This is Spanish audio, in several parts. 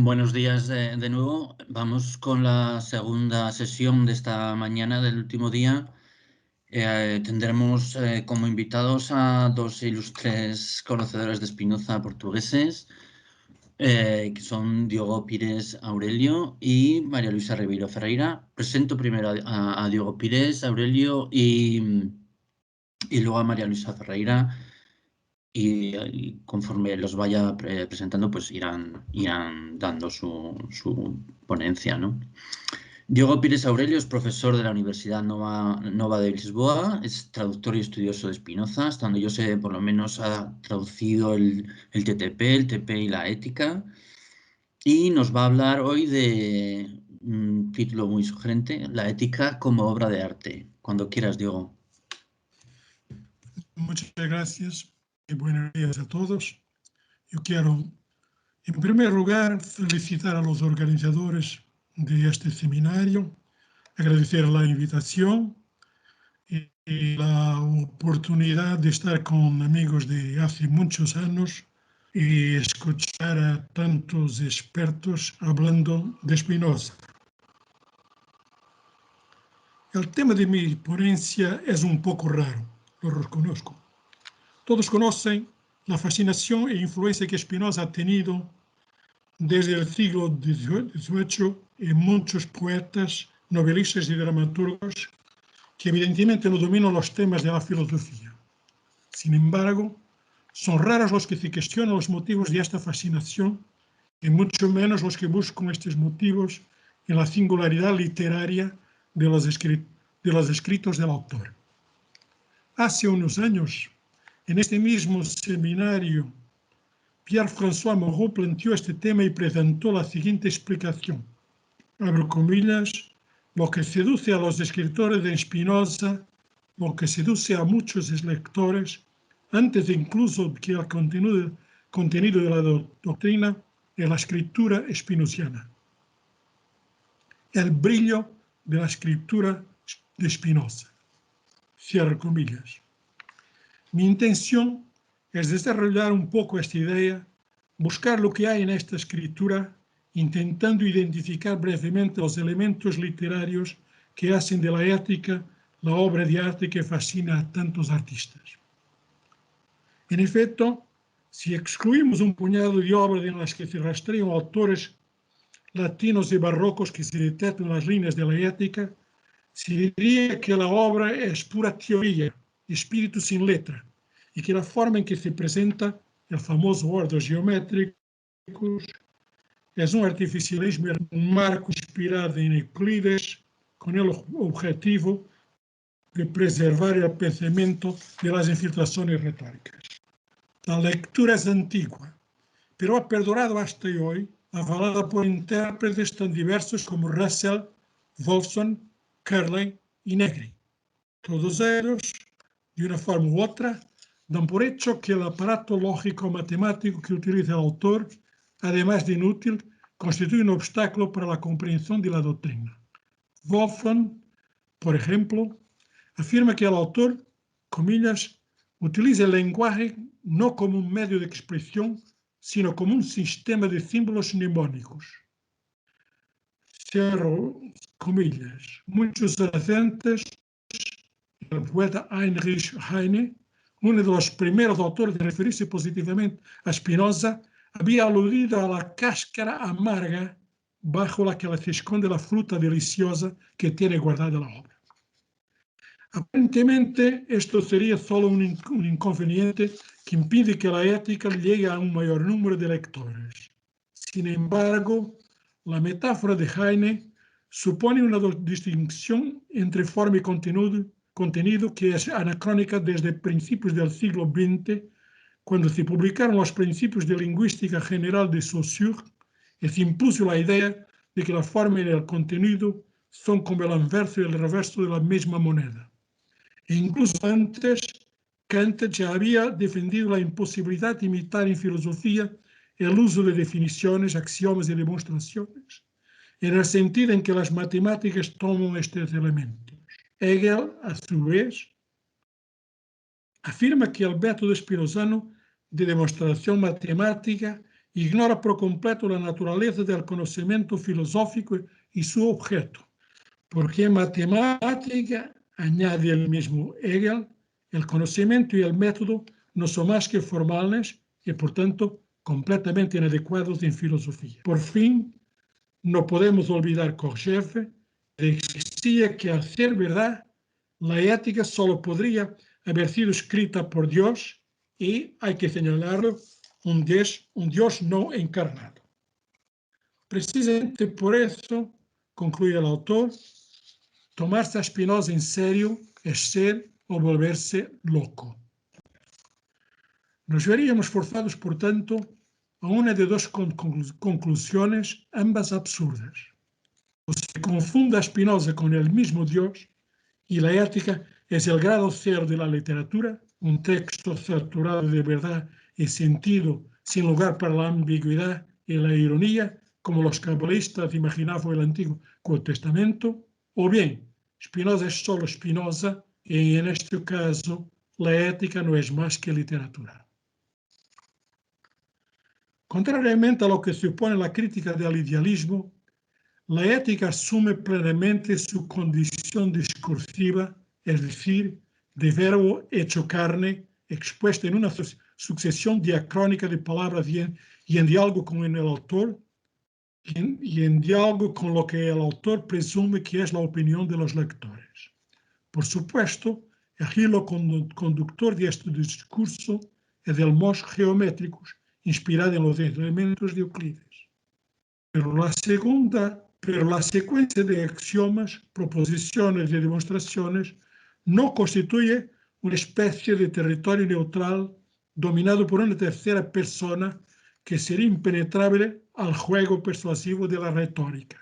Buenos días de nuevo. Vamos con la segunda sesión de esta mañana del último día. Tendremos como invitados a dos ilustres conocedores de Spinoza portugueses, que son Diogo Pires Aurelio y María Luisa Ribeiro Ferreira. Presento primero a Diogo Pires Aurelio y luego a María Luisa Ferreira. Y conforme los vaya presentando, pues irán dando su ponencia, ¿no? Diogo Pires Aurelio es profesor de la Universidad Nova de Lisboa, es traductor y estudioso de Spinoza. Hasta donde yo sé, por lo menos ha traducido el TTP, el TP y la ética. Y nos va a hablar hoy de un título muy sugerente, la ética como obra de arte. Cuando quieras, Diogo. Muchas gracias y buenos días a todos. Yo quiero, en primer lugar, felicitar a los organizadores de este seminario, agradecer la invitación y la oportunidad de estar con amigos de hace muchos años y escuchar a tantos expertos hablando de Spinoza. El tema de mi ponencia es un poco raro, lo reconozco. Todos conocen la fascinación e influencia que Spinoza ha tenido desde el siglo XVIII en muchos poetas, novelistas y dramaturgos que evidentemente no dominan los temas de la filosofía. Sin embargo, son raros los que se cuestionan los motivos de esta fascinación y mucho menos los que buscan estos motivos en la singularidad literaria de los escritos del autor. Hace unos años, en este mismo seminario, Pierre-François Moreau planteó este tema y presentó la siguiente explicación. Abro comillas, lo que seduce a los escritores de Spinoza, lo que seduce a muchos lectores, antes incluso que el contenido de la doctrina, es la escritura spinoziana. El brillo de la escritura de Spinoza. Cierro comillas. Mi intención es desarrollar un poco esta idea, buscar lo que hay en esta escritura, intentando identificar brevemente los elementos literarios que hacen de la ética la obra de arte que fascina a tantos artistas. En efecto, si excluimos un puñado de obras en las que se rastrean autores latinos y barrocos que se detectan las líneas de la ética, se diría que la obra es pura teoría, espíritu sin letra, y que la forma en que se presenta el famoso orden geométrico es un artificialismo, un marco inspirado en Euclides con el objetivo de preservar el pensamiento de las infiltraciones retóricas. La lectura es antigua, pero ha perdurado hasta hoy, avalada por intérpretes tan diversos como Russell, Wolfson, Curley y Negri. Todos ellos, de una forma u otra, dan por hecho que el aparato lógico-matemático que utiliza el autor, además de inútil, constituye un obstáculo para la comprensión de la doctrina. Wolfson, por ejemplo, afirma que el autor, comillas, utiliza el lenguaje no como un medio de expresión, sino como un sistema de símbolos mnemónicos. Cierro comillas. Muchos docentes, el poeta Heinrich Heine, uno de los primeros autores de referirse positivamente a Spinoza, había aludido a la cáscara amarga bajo la que se esconde la fruta deliciosa que tiene guardada la obra. Aparentemente, esto sería solo un inconveniente que impide que la ética llegue a un mayor número de lectores. Sin embargo, la metáfora de Heine supone una distinción entre forma y contenido que es anacrónica desde principios del siglo XX, cuando se publicaron los principios de lingüística general de Saussure y se impuso la idea de que la forma y el contenido son como el anverso y el reverso de la misma moneda. E incluso antes, Kant ya había defendido la imposibilidad de imitar en filosofía el uso de definiciones, axiomas y demostraciones, en el sentido en que las matemáticas toman estos elementos. Hegel, a su vez, afirma que el método spinozano de demostración matemática ignora por completo la naturaleza del conocimiento filosófico y su objeto, porque en matemática, añade el mismo Hegel, el conocimiento y el método no son más que formales y, por tanto, completamente inadecuados en filosofía. Por fin, no podemos olvidar Kojève, que decía que, al ser verdad, la ética solo podría haber sido escrita por Dios y, hay que señalarlo, un Dios no encarnado. Precisamente por eso, concluye el autor, tomarse a Spinoza en serio es ser o volverse loco. Nos veríamos forzados, por tanto, a una de dos conclusiones, ambas absurdas. O se confunda a Spinoza con el mismo Dios y la ética es el grado cero de la literatura, un texto saturado de verdad y sentido, sin lugar para la ambigüedad y la ironía, como los cabalistas imaginaban el Antiguo Testamento, o bien Spinoza es solo Spinoza y en este caso la ética no es más que literatura. Contrariamente a lo que supone la crítica del idealismo, la ética asume plenamente su condición discursiva, es decir, de verbo hecho carne, expuesta en una sucesión diacrónica de palabras y en diálogo con el autor, y en diálogo con lo que el autor presume que es la opinión de los lectores. Por supuesto, el hilo conductor de este discurso es el mos geométricos, inspirado en los elementos de Euclides. Pero la secuencia de axiomas, proposiciones y demostraciones no constituye una especie de territorio neutral dominado por una tercera persona que sería impenetrable al juego persuasivo de la retórica.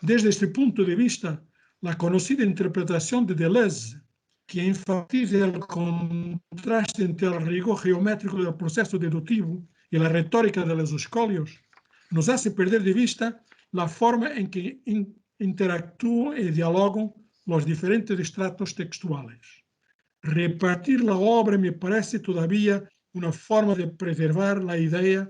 Desde este punto de vista, la conocida interpretación de Deleuze, que enfatiza el contraste entre el rigor geométrico del proceso deductivo y la retórica de los escolios, nos hace perder de vista la forma en que interactúan y dialogan los diferentes estratos textuales. Repartir la obra me parece todavía una forma de preservar la idea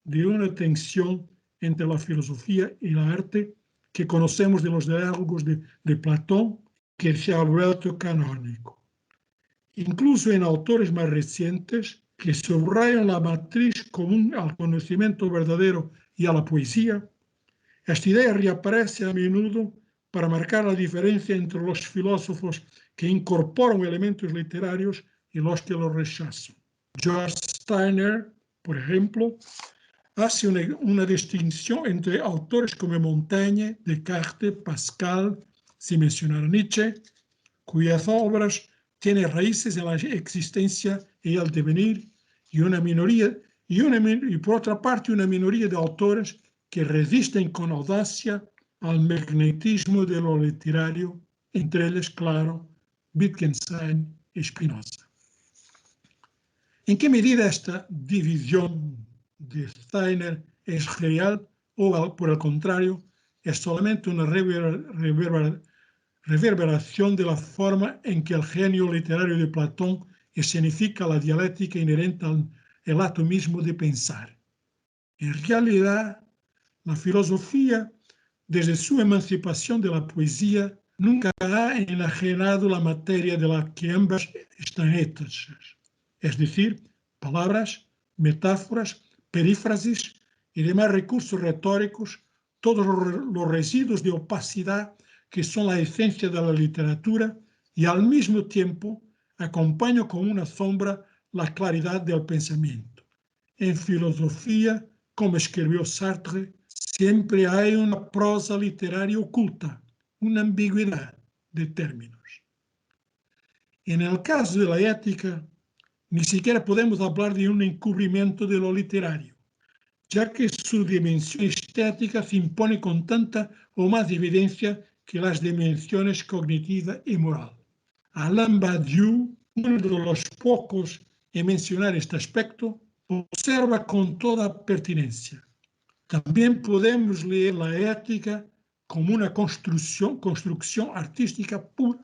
de una tensión entre la filosofía y el arte que conocemos de los diálogos de Platón, que se ha vuelto canónico. Incluso en autores más recientes que subrayan la matriz común al conocimiento verdadero y a la poesía, esta idea reaparece a menudo para marcar la diferencia entre los filósofos que incorporan elementos literarios y los que los rechazan. George Steiner, por ejemplo, hace una distinción entre autores como Montaigne, Descartes, Pascal, sin mencionar a Nietzsche, cuyas obras tienen raíces en la existencia y el devenir, y por otra parte una minoría de autores que resisten con audacia al magnetismo de lo literario, entre ellos, claro, Wittgenstein y Spinoza. ¿En qué medida esta división de Steiner es real o, por el contrario, es solamente una reverberación de la forma en que el genio literario de Platón escenifica la dialéctica inherente al acto mismo de pensar? En realidad, la filosofía, desde su emancipación de la poesía, nunca ha enajenado la materia de la que ambas están hechas, es decir, palabras, metáforas, perífrasis y demás recursos retóricos, todos los residuos de opacidad que son la esencia de la literatura, y al mismo tiempo acompañan con una sombra la claridad del pensamiento. En filosofía, como escribió Sartre, siempre hay una prosa literaria oculta, una ambigüedad de términos. En el caso de la ética, ni siquiera podemos hablar de un encubrimiento de lo literario, ya que su dimensión estética se impone con tanta o más evidencia que las dimensiones cognitiva y moral. Alain Badiou, uno de los pocos en mencionar este aspecto, observa con toda pertinencia: también podemos leer la ética como una construcción artística pura,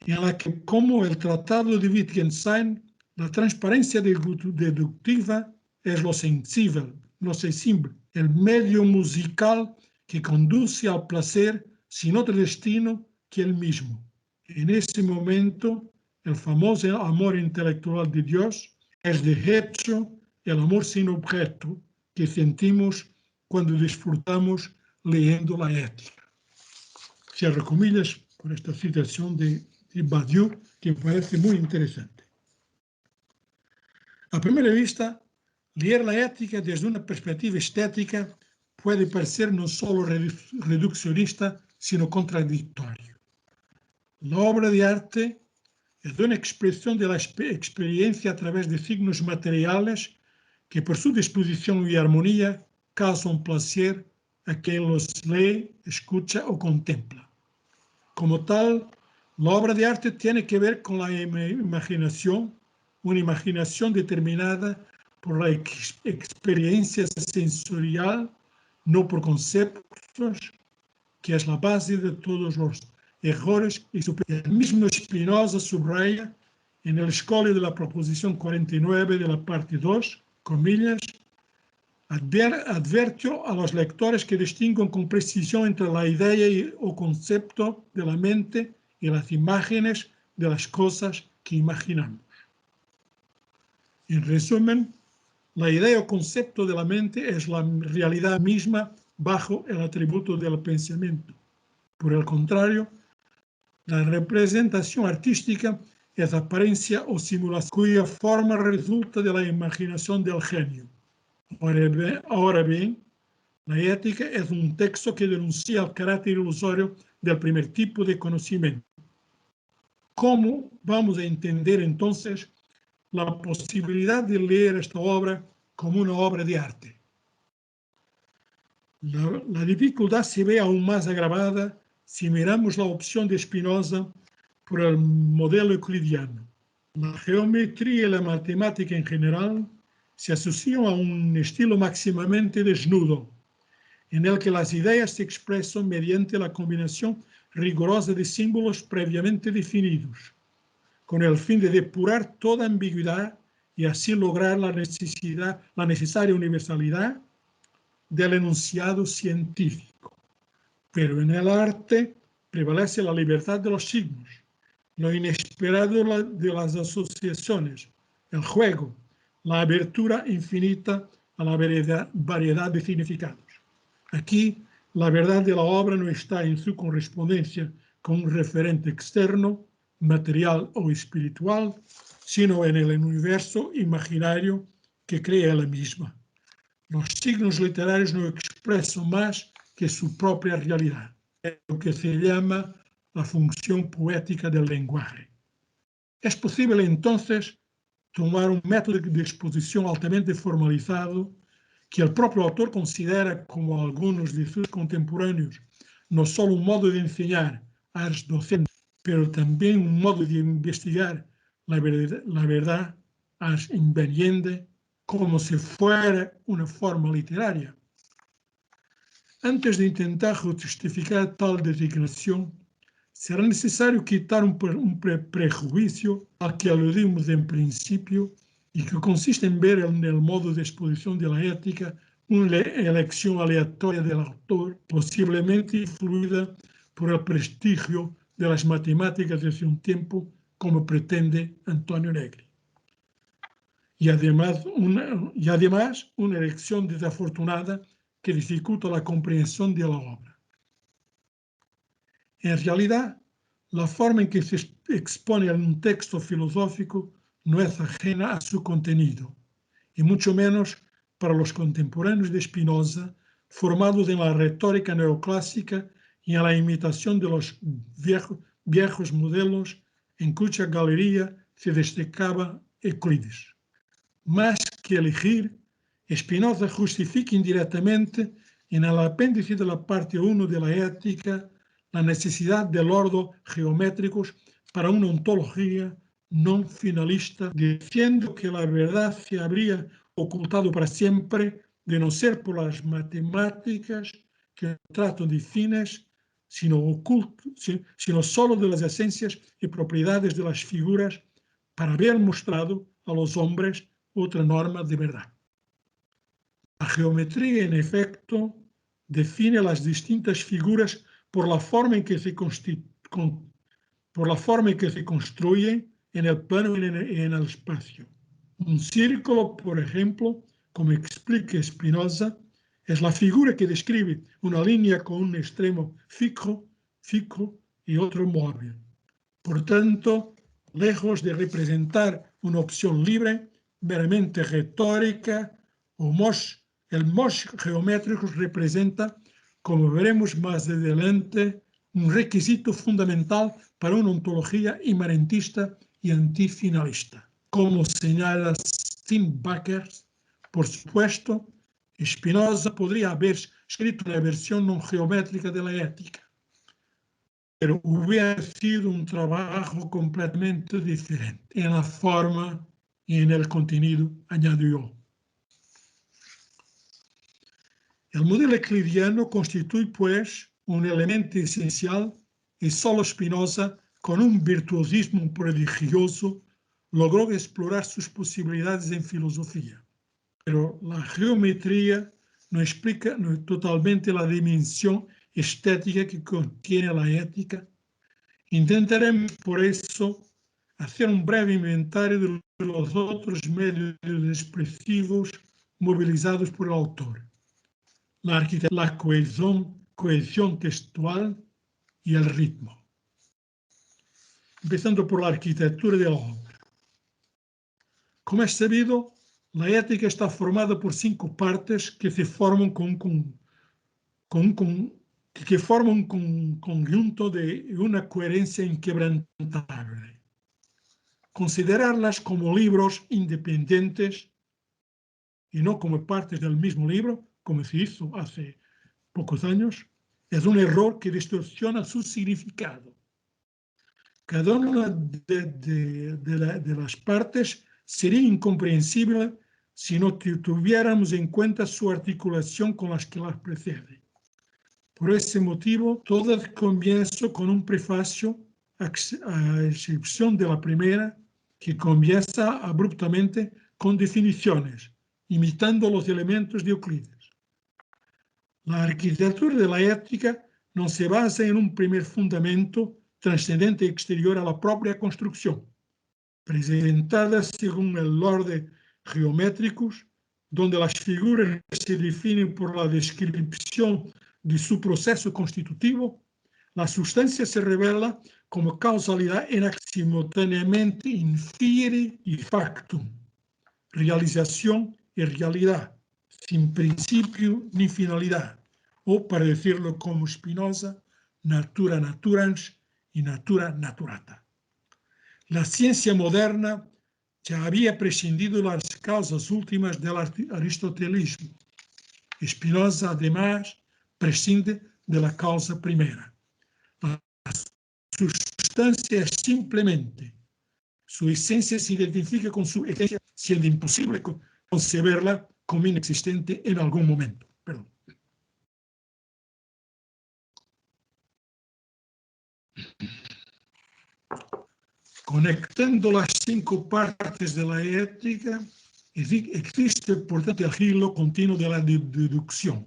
en la que, como el tratado de Wittgenstein, la transparencia deductiva es lo sensible, el medio musical que conduce al placer sin otro destino que el mismo. En ese momento, el famoso amor intelectual de Dios es de hecho el amor sin objeto que sentimos cuando disfrutamos leyendo la ética. Cierro comillas por esta citación de Badiou, que me parece muy interesante. A primera vista, leer la ética desde una perspectiva estética puede parecer no solo reduccionista, sino contradictorio. La obra de arte es una expresión de la experiencia a través de signos materiales que por su disposición y armonía causan placer a quien los lee, escucha o contempla. Como tal, la obra de arte tiene que ver con la imaginación, una imaginación determinada por la experiencia sensorial, no por conceptos, que es la base de todos los errores y el mismo Spinoza subraya en el escolio de la proposición 49 de la parte 2, comillas, advertio a los lectores que distingan con precisión entre la idea o concepto de la mente y las imágenes de las cosas que imaginamos. En resumen, la idea o concepto de la mente es la realidad misma bajo el atributo del pensamiento. Por el contrario, la representación artística es apariencia o simulación cuya forma resulta de la imaginación del genio. Ahora bien, la ética es un texto que denuncia el carácter ilusorio del primer tipo de conocimiento. ¿Cómo vamos a entender entonces la posibilidad de leer esta obra como una obra de arte? La dificultad se ve aún más agravada si miramos la opción de Spinoza por el modelo euclidiano. La geometría y la matemática en general se asocian a un estilo máximamente desnudo, en el que las ideas se expresan mediante la combinación rigurosa de símbolos previamente definidos, con el fin de depurar toda ambigüedad y así lograr la necesaria universalidad del enunciado científico. Pero en el arte prevalece la libertad de los signos, lo inesperado de las asociaciones, el juego, la abertura infinita a la variedad de significados. Aquí, la verdad de la obra no está en su correspondencia con un referente externo, material o espiritual, sino en el universo imaginario que crea ella misma. Los signos literarios no expresan más que su propia realidad, lo que se llama la función poética del lenguaje. Es posible entonces tomar un método de exposición altamente formalizado que el propio autor considera, como algunos de sus contemporáneos, no solo un modo de enseñar ars docentes, pero también un modo de investigar la verdad ars inveniende, como si fuera una forma literaria. Antes de intentar justificar tal designación, será necesario quitar un prejuicio al que aludimos en principio y que consiste en ver en el modo de exposición de la ética una elección aleatoria del autor, posiblemente influida por el prestigio de las matemáticas desde un tiempo, como pretende Antonio Negri. Y además una elección desafortunada que dificulta la comprensión de la obra. En realidad, la forma en que se expone un texto filosófico no es ajena a su contenido, y mucho menos para los contemporáneos de Spinoza, formados en la retórica neoclásica y en la imitación de los viejos modelos en cuya galería se destacaba Euclides. Más que elegir, Spinoza justifica indirectamente en el apéndice de la parte 1 de la ética la necesidad del orden geométricos para una ontología no finalista, diciendo que la verdad se habría ocultado para siempre de no ser por las matemáticas que tratan de fines, sino solo de las esencias y propiedades de las figuras para haber mostrado a los hombres otra norma de verdad. geometría, en efecto, define las distintas figuras por la forma en que se construyen en el plano y en el espacio. Un círculo, por ejemplo, como explica Spinoza, es la figura que describe una línea con un extremo fijo y otro móvil. Por tanto, lejos de representar una opción libre, meramente retórica, el MOS geométrico representa, como veremos más adelante, un requisito fundamental para una ontología inmanentista y antifinalista. Como señala Steenbacher, por supuesto, Spinoza podría haber escrito una versión no geométrica de la ética, pero hubiera sido un trabajo completamente diferente en la forma y en el contenido, añadió. El modelo euclidiano constituye, pues, un elemento esencial y solo Spinoza, con un virtuosismo prodigioso, logró explorar sus posibilidades en filosofía. Pero la geometría no explica totalmente la dimensión estética que contiene la ética. Intentaremos, por eso, hacer un breve inventario de los otros medios expresivos movilizados por el autor. La cohesión textual y el ritmo. Empezando por la arquitectura de la obra. Como es sabido, la ética está formada por 5 partes que se forman que forman un conjunto de una coherencia inquebrantable. Considerarlas como libros independientes y no como partes del mismo libro, como se hizo hace pocos años, es un error que distorsiona su significado. Cada una de las partes sería incomprensible si no tuviéramos en cuenta su articulación con las que las preceden. Por ese motivo, todas comienzan con un prefacio, a excepción de la primera, que comienza abruptamente con definiciones, imitando los elementos de Euclides. La arquitectura de la ética no se basa en un primer fundamento trascendente exterior a la propia construcción, presentada según el orden geométricus, donde las figuras se definen por la descripción de su proceso constitutivo, la sustancia se revela como causalidad en simultáneamente infire y factum, realización y realidad, sin principio ni finalidad, o para decirlo como Spinoza, natura naturans y natura naturata. La ciencia moderna ya había prescindido de las causas últimas del aristotelismo. Spinoza, además, prescinde de la causa primera. La sustancia es simplemente, su esencia se identifica con su esencia, siendo imposible conceberla como inexistente en algún momento. Perdón. Conectando las 5 partes de la ética, existe, por tanto, el hilo continuo de la deducción.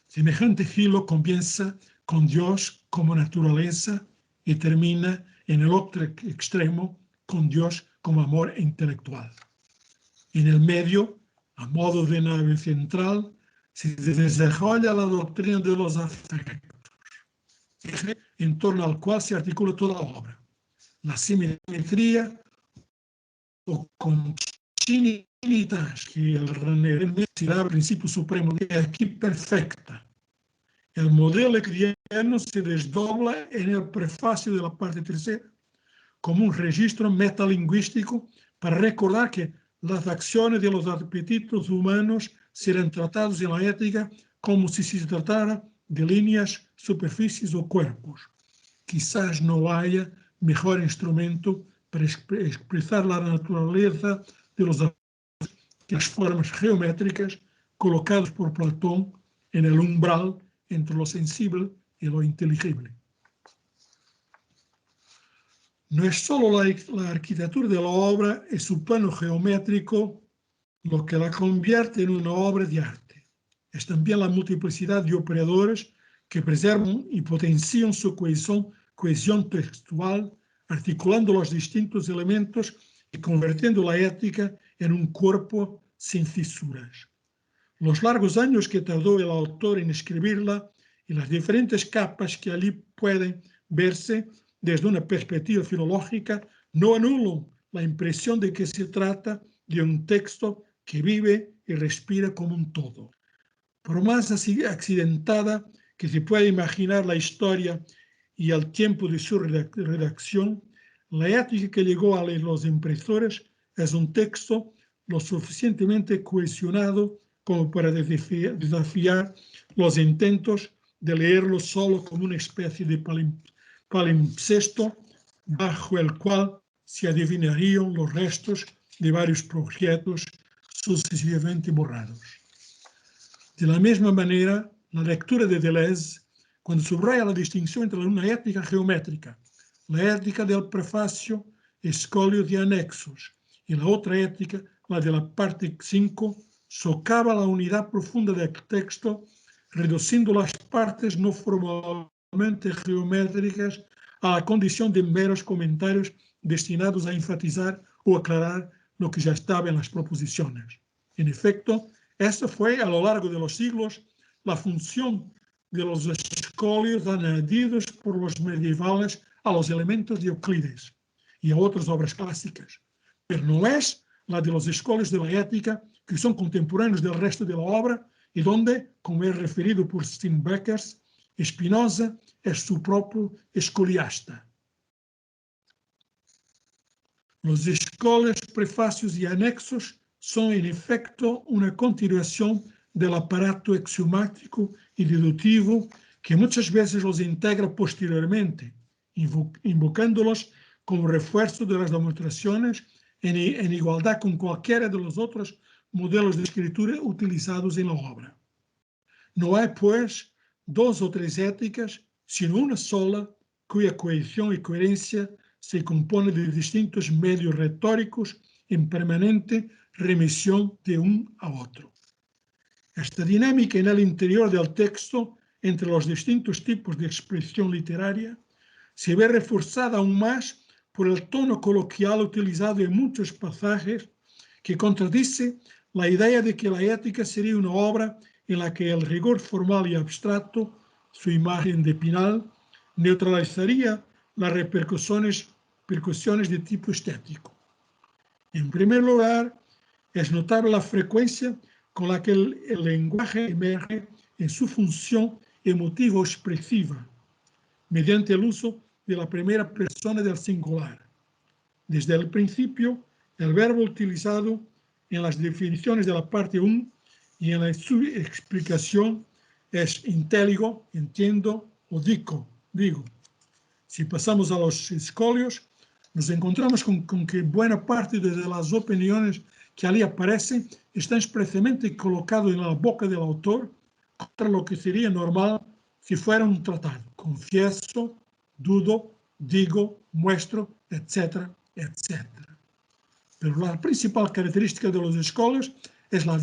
Semejante hilo comienza con Dios como naturaleza y termina en el otro extremo con Dios como amor intelectual. En el medio, a modo de nave central, se desarrolla la doctrina de los afectos, en torno al cual se articula toda la obra. La simetría o continuidad que el René será el principio supremo de aquí perfecta. El modelo euclidiano se desdobla en el prefacio de la parte tercera como un registro metalingüístico para recordar que las acciones de los apetitos humanos serán tratados en la ética como si se tratara de líneas, superficies o cuerpos. Quizás no haya mejor instrumento para expresar la naturaleza de los apetitos que las formas geométricas colocadas por Platón en el umbral entre lo sensible y lo inteligible. No es solo la arquitectura de la obra y su plano geométrico lo que la convierte en una obra de arte. Es también la multiplicidad de operadores que preservan y potencian su cohesión textual, articulando los distintos elementos y convirtiendo la ética en un cuerpo sin fisuras. Los largos años que tardó el autor en escribirla y las diferentes capas que allí pueden verse desde una perspectiva filológica no anulan la impresión de que se trata de un texto que vive y respira como un todo. Por más accidentada que se pueda imaginar la historia y el tiempo de su redacción, la ética que llegó a los impresores es un texto lo suficientemente cohesionado como para desafiar los intentos de leerlo solo como una especie de palimpsesto bajo el cual se adivinarían los restos de varios proyectos sucesivamente borrados. De la misma manera, la lectura de Deleuze, cuando subraya la distinción entre una ética geométrica, la ética del prefacio, escolio de anexos, y la otra ética, la de la parte 5, socava la unidad profunda del texto, reduciendo las partes no formalmente geométricas a la condición de meros comentarios destinados a enfatizar o aclarar lo que ya estaba en las proposiciones. En efecto, esta fue, a lo largo de los siglos, la función de los escolios añadidos por los medievales a los elementos de Euclides y a otras obras clásicas, pero no es la de los escolios de la ética, que son contemporáneos del resto de la obra y donde, como es referido por Steenbecker, Spinoza es su propio escoliasta. Los escolios, prefacios y anexos son en efecto una continuación del aparato axiomático y deductivo que muchas veces los integra posteriormente, invocándolos como refuerzo de las demostraciones en igualdad con cualquiera de los otros modelos de escritura utilizados en la obra. No hay, pues, dos o tres éticas, sino una sola, cuya cohesión y coherencia se compone de distintos medios retóricos en permanente remisión de un a otro. Esta dinámica en el interior del texto entre los distintos tipos de expresión literaria se ve reforzada aún más por el tono coloquial utilizado en muchos pasajes que contradice la idea de que la ética sería una obra en la que el rigor formal y abstracto, su imagen de Pinal, neutralizaría las repercusiones de tipo estético. En primer lugar, es notable la frecuencia con la que el lenguaje emerge en su función emotivo-expresiva, mediante el uso de la primera persona del singular. Desde el principio, el verbo utilizado en las definiciones de la parte 1 y en su explicación es inteligo, entiendo, o digo. Si pasamos a los escolios, nos encontramos con que buena parte de las opiniones que allí aparecen están expresamente colocadas en la boca del autor contra lo que sería normal si fuera un tratado. Confieso, dudo, digo, muestro, etcétera, etcétera. Pero la principal característica de los escolios es la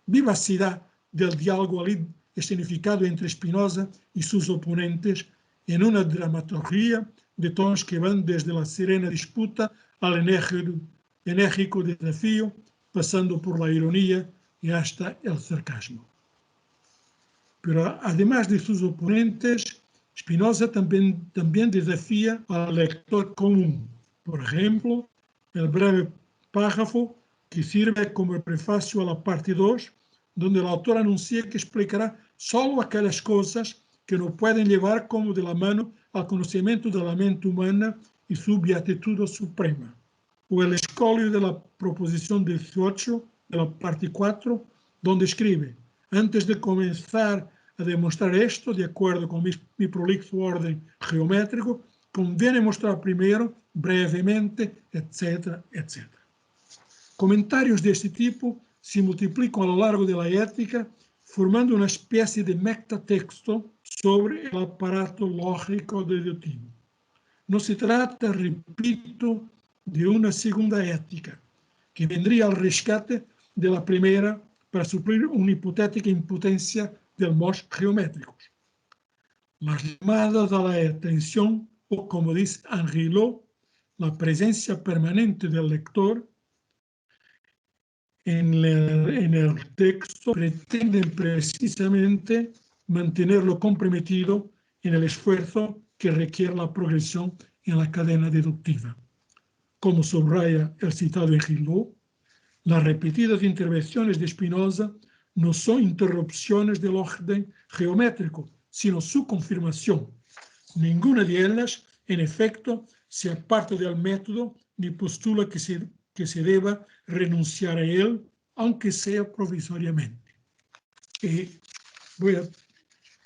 vivacidad del diálogo allí escenificado entre Spinoza y sus oponentes en una dramaturgia de tonos que van desde la serena disputa al enérgico desafío, pasando por la ironía y hasta el sarcasmo. Pero además de sus oponentes, Spinoza también desafía al lector común. Por ejemplo, el breve párrafo que sirve como prefacio a la parte 2, donde el autor anuncia que explicará solo aquellas cosas que no pueden llevar como de la mano al conocimiento de la mente humana y su beatitud suprema. O el escolio de la proposición 18, de la parte 4, donde escribe: antes de comenzar a demostrar esto, de acuerdo con mi prolixo orden geométrico, conviene mostrar primero, brevemente, etcétera, etcétera. Comentarios de este tipo se multiplican a lo largo de la ética, formando una especie de metatexto sobre el aparato lógico deductivo. No se trata, repito, de una segunda ética, que vendría al rescate de la primera para suplir una hipotética impotencia de los geométricos. Las llamadas a la atención, o como dice Henri Lot, la presencia permanente del lector en el texto pretenden precisamente mantenerlo comprometido en el esfuerzo que requiere la progresión en la cadena deductiva. Como subraya el citado Henri Lot, las repetidas intervenciones de Spinoza no son interrupciones del orden geométrico, sino su confirmación. Ninguna de ellas, en efecto, se aparta del método ni postula que se deba renunciar a él, aunque sea provisoriamente. Y voy a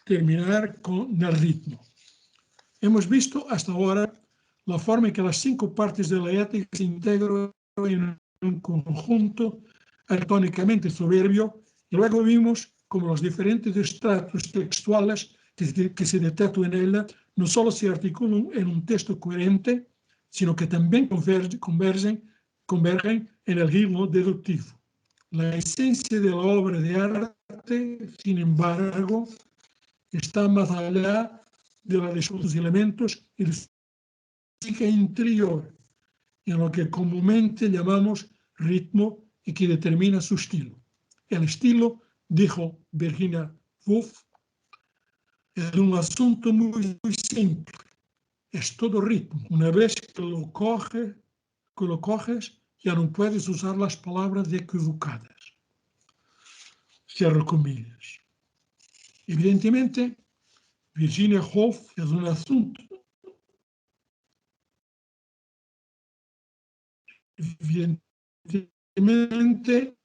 terminar con el ritmo. Hemos visto hasta ahora la forma en que las 5 partes de la ética se integran en un conjunto arquitectónicamente soberbio, y luego vimos cómo los diferentes estratos textuales que se detectan en ella no solo se articulan en un texto coherente, sino que también convergen en el ritmo deductivo. La esencia de la obra de arte, sin embargo, está más allá de la de sus elementos y de su psique interior, en lo que comúnmente llamamos ritmo y que determina su estilo. El estilo, dijo Virginia Woolf, es un asunto muy simple. Es todo ritmo. Una vez que lo coges, ya no puedes usar las palabras equivocadas. Cierro comillas. Evidentemente, Virginia Woolf es un asunto. Evidentemente,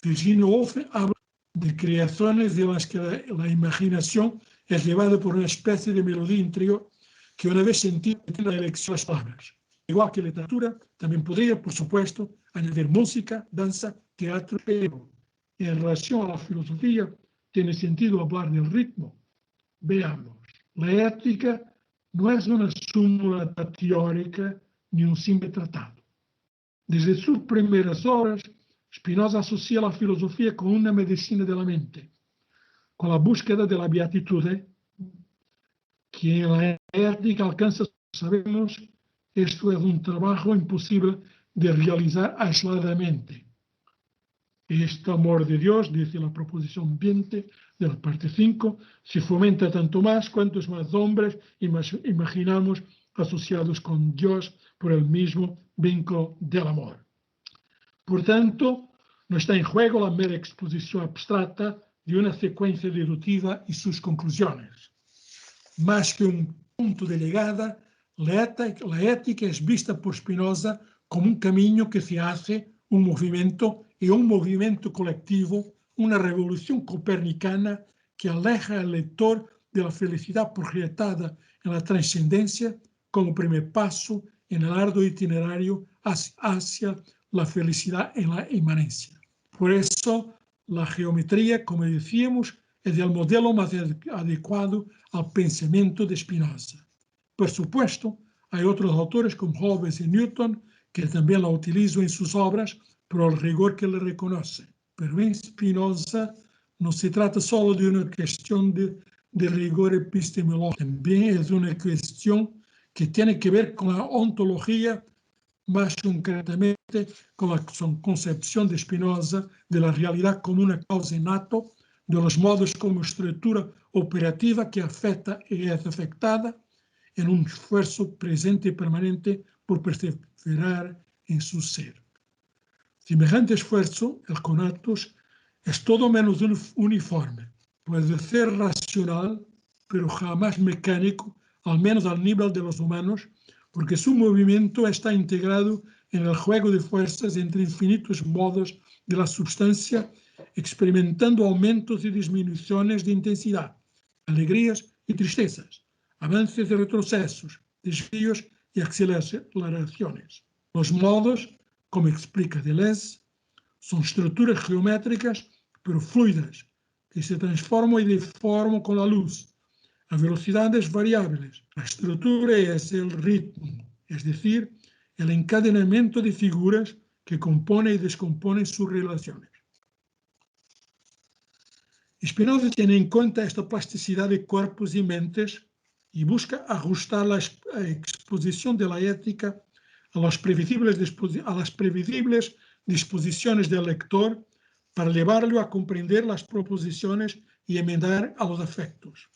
Virginia Woolf habla de creaciones de las que la imaginación es llevada por una especie de melodía interior que una vez sentida la elección de las palabras. Igual que literatura, también podría, por supuesto, añadir música, danza, teatro, pero en relación a la filosofía tiene sentido hablar del ritmo. Veamos, la ética no es una súmula teórica ni un simple tratado. Desde sus primeras obras, Spinoza asocia la filosofía con una medicina de la mente, con la búsqueda de la beatitud, que en la ética alcanza, sabemos, esto es un trabajo imposible de realizar aisladamente. Este amor de Dios, dice la proposición 20 de la parte 5, se fomenta tanto más cuantos más hombres imaginamos asociados con Dios por el mismo vínculo del amor. Por tanto, no está en juego la mera exposición abstracta de una secuencia deductiva y sus conclusiones. Más que un punto de llegada, la ética es vista por Spinoza como un camino que se hace, un movimiento y un movimiento colectivo, una revolución copernicana que aleja al lector de la felicidad proyectada en la trascendencia como primer paso en el arduo itinerario hacia la felicidad en la inmanencia. Por eso, la geometría, como decíamos, es el modelo más adecuado al pensamiento de Spinoza. Por supuesto, hay otros autores como Hobbes y Newton que también la utilizan en sus obras por el rigor que le reconoce. Pero en Spinoza no se trata solo de una cuestión de rigor epistemológico, también es una cuestión que tiene que ver con la ontología, más concretamente con la concepción de Spinoza de la realidad como una causa innata, de los modos como estructura operativa que afecta y es afectada en un esfuerzo presente y permanente por perseverar en su ser. Semejante esfuerzo, el conatus, es todo menos uniforme. Puede ser racional, pero jamás mecánico, al menos al nivel de los humanos, porque su movimiento está integrado en el juego de fuerzas entre infinitos modos de la substancia, experimentando aumentos y disminuciones de intensidad, alegrías y tristezas, avances y retrocesos, desvíos y aceleraciones. Los modos, como explica Deleuze, son estructuras geométricas pero fluidas, que se transforman y deforman con la luz, a velocidades variables. La estructura es el ritmo, es decir, el encadenamiento de figuras que compone y descompone sus relaciones. Spinoza tiene en cuenta esta plasticidad de cuerpos y mentes y busca ajustar la exposición de la ética a las previsibles disposiciones del lector para llevarlo a comprender las proposiciones y enmendar a los afectos.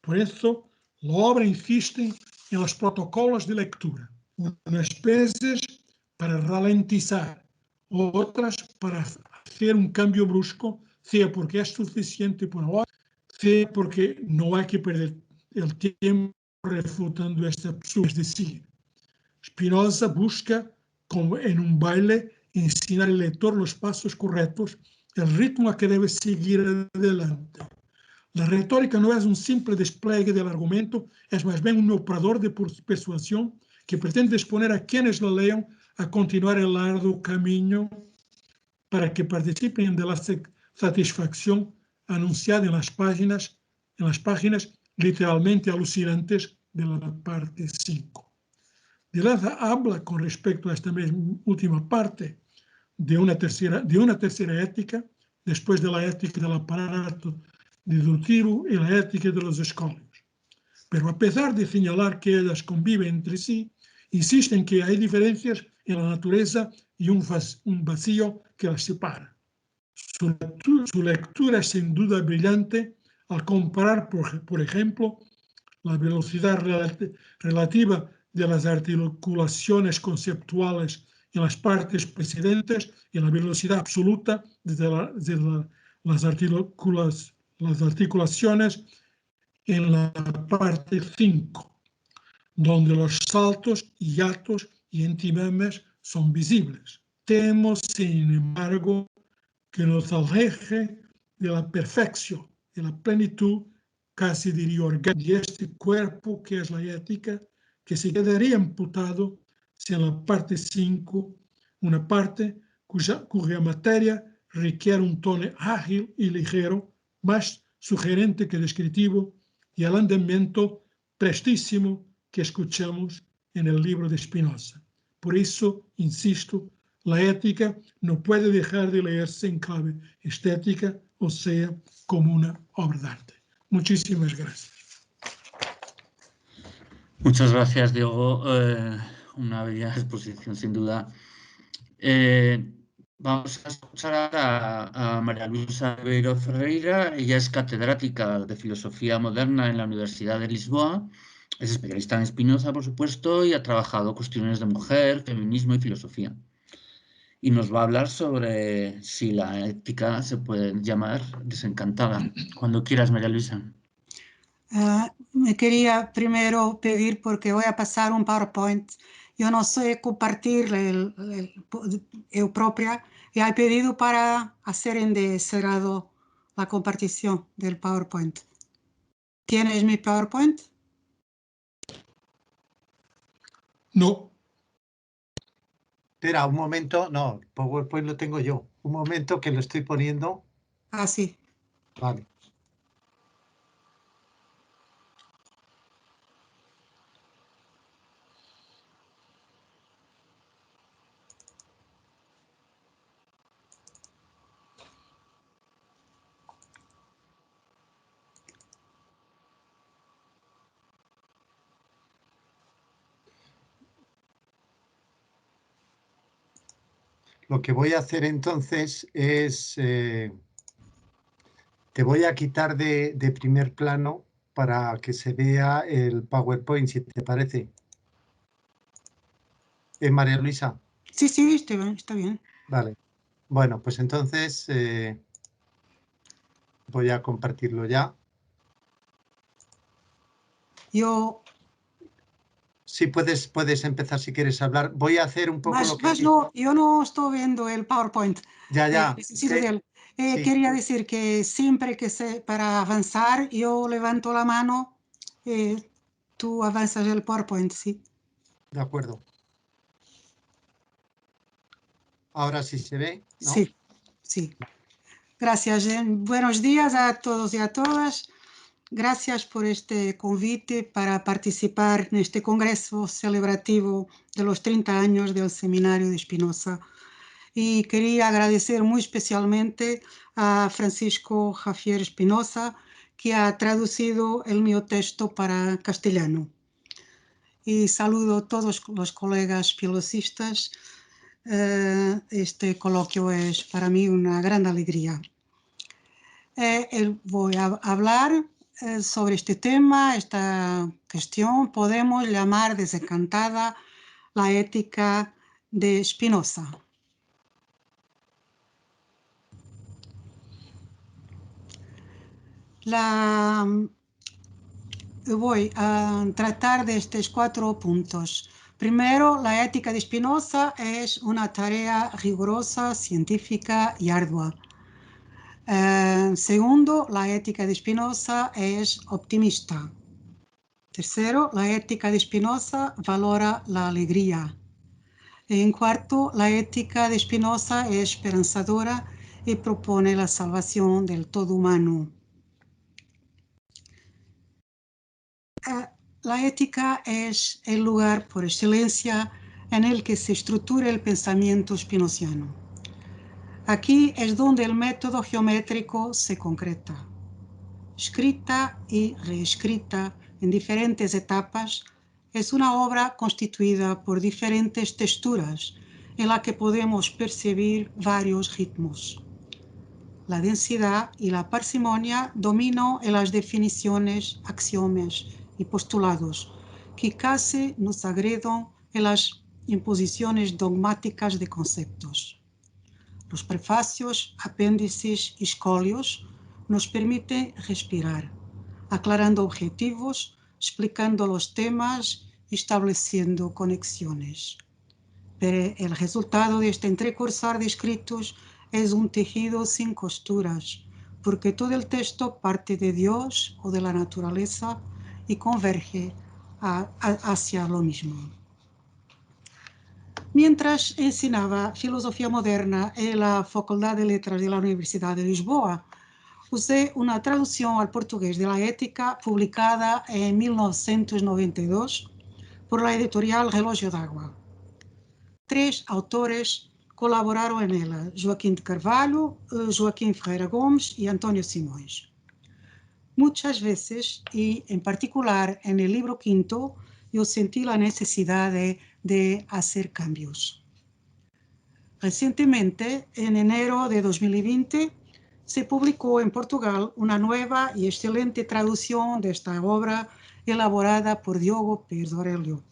Por eso, la obra insiste en los protocolos de lectura, unas veces para ralentizar, otras para hacer un cambio brusco, sea porque es suficiente por ahora, sea porque no hay que perder el tiempo refutando este absurdo. Es decir, Spinoza busca, como en un baile, ensinar al lector los pasos correctos, el ritmo a que debe seguir adelante. La retórica no es un simple despliegue del argumento, es más bien un operador de persuasión que pretende exponer a quienes lo lean a continuar el largo camino para que participen de la satisfacción anunciada en las páginas literalmente alucinantes de la parte 5. Deleuze habla con respecto a esta última parte de una tercera ética, después de la ética del aparato deductivo y la ética de los escolios. Pero a pesar de señalar que ellas conviven entre sí, insiste en que hay diferencias en la naturaleza y un vacío que las separa. Su lectura es sin duda brillante al comparar, por ejemplo, la velocidad relativa de las articulaciones conceptuales en las partes precedentes y la velocidad absoluta de las articulaciones en la parte 5, donde los saltos, hiatos y entimemes son visibles. Temo, sin embargo, que nos aleje de la perfección, de la plenitud, casi diría orgánica, de este cuerpo que es la ética, que se quedaría amputado si en la parte 5, una parte cuya materia requiere un tono ágil y ligero, más sugerente que descriptivo, y el andamiento prestísimo que escuchamos en el libro de Spinoza. Por eso, insisto, la ética no puede dejar de leerse en clave estética, o sea, como una obra de arte. Muchísimas gracias. Muchas gracias, Diego. Una bella exposición, sin duda. Vamos a escuchar ahora a María Luisa Ribeiro Ferreira. Ella es catedrática de Filosofía Moderna en la Universidad de Lisboa. Es especialista en Spinoza, por supuesto, y ha trabajado cuestiones de mujer, feminismo y filosofía. Y nos va a hablar sobre si la ética se puede llamar desencantada. Cuando quieras, María Luisa. Me quería primero pedir, porque voy a pasar un PowerPoint. Yo no sé compartir yo propia, y he pedido para hacer encerrado la compartición del PowerPoint. ¿Tienes mi PowerPoint? No. Espera, un momento. No, PowerPoint lo tengo yo. Un momento que lo estoy poniendo. Ah, sí. Vale. Lo que voy a hacer entonces es, te voy a quitar de primer plano para que se vea el PowerPoint, si te parece. María Luisa. Sí, sí, está bien. Vale. Bueno, pues entonces voy a compartirlo ya. Sí, puedes empezar si quieres hablar. Voy a hacer un poco lo que... No, yo no estoy viendo el PowerPoint. Ya. Necesito de él. Sí. Quería decir que siempre para avanzar, yo levanto la mano, tú avanzas el PowerPoint, ¿sí? De acuerdo. Ahora sí se ve, ¿no? Sí. Gracias, Jen. Buenos días a todos y a todas. Gracias por este convite para participar en este congreso celebrativo de los 30 años del Seminario de Spinoza. y quería agradecer muy especialmente a Francisco Javier Espinosa, que ha traducido el mío texto para castellano. Y saludo a todos los colegas filosofistas. Este coloquio es para mí una gran alegría. Voy a hablar sobre este tema, esta cuestión. Podemos llamar desencantada la ética de Spinoza. Voy a tratar de estos 4 puntos. Primero, la ética de Spinoza es una tarea rigurosa, científica y ardua. Segundo, la ética de Spinoza es optimista. Tercero, la ética de Spinoza valora la alegría. En cuarto, la ética de Spinoza es esperanzadora y propone la salvación del todo humano. La ética es el lugar por excelencia en el que se estructura el pensamiento spinoziano. Aquí es donde el método geométrico se concreta. Escrita y reescrita en diferentes etapas, es una obra constituida por diferentes texturas en la que podemos percibir varios ritmos. La densidad y la parsimonia dominan en las definiciones, axiomas y postulados, que casi nos agredan en las imposiciones dogmáticas de conceptos. Los prefacios, apéndices y escolios nos permiten respirar, aclarando objetivos, explicando los temas y estableciendo conexiones. Pero el resultado de este entrecursar de escritos es un tejido sin costuras, porque todo el texto parte de Dios o de la naturaleza y converge hacia lo mismo. Mientras enseñaba filosofía moderna en la Facultad de Letras de la Universidad de Lisboa, usé una traducción al portugués de la ética publicada en 1992 por la editorial Relógio d'Água. 3 autores colaboraron en ella: Joaquim de Carvalho, Joaquim Ferreira Gomes y António Simões. Muchas veces, y en particular en el libro quinto, yo sentí la necesidad de hacer cambios. Recientemente, en enero de 2020, se publicó en Portugal una nueva y excelente traducción de esta obra elaborada por Diogo Pérez Aurélio.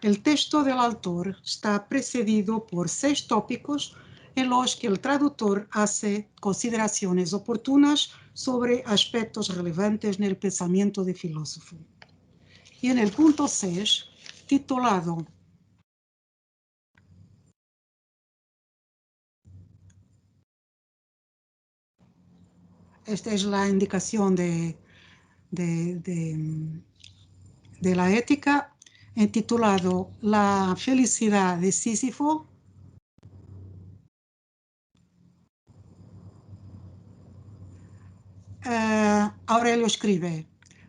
El texto del autor está precedido por 6 tópicos en los que el traductor hace consideraciones oportunas sobre aspectos relevantes en el pensamiento del filósofo. Y en el punto 6, titulado esta es la indicación de la ética, titulado La felicidad de Sísifo, Aurélio escribe: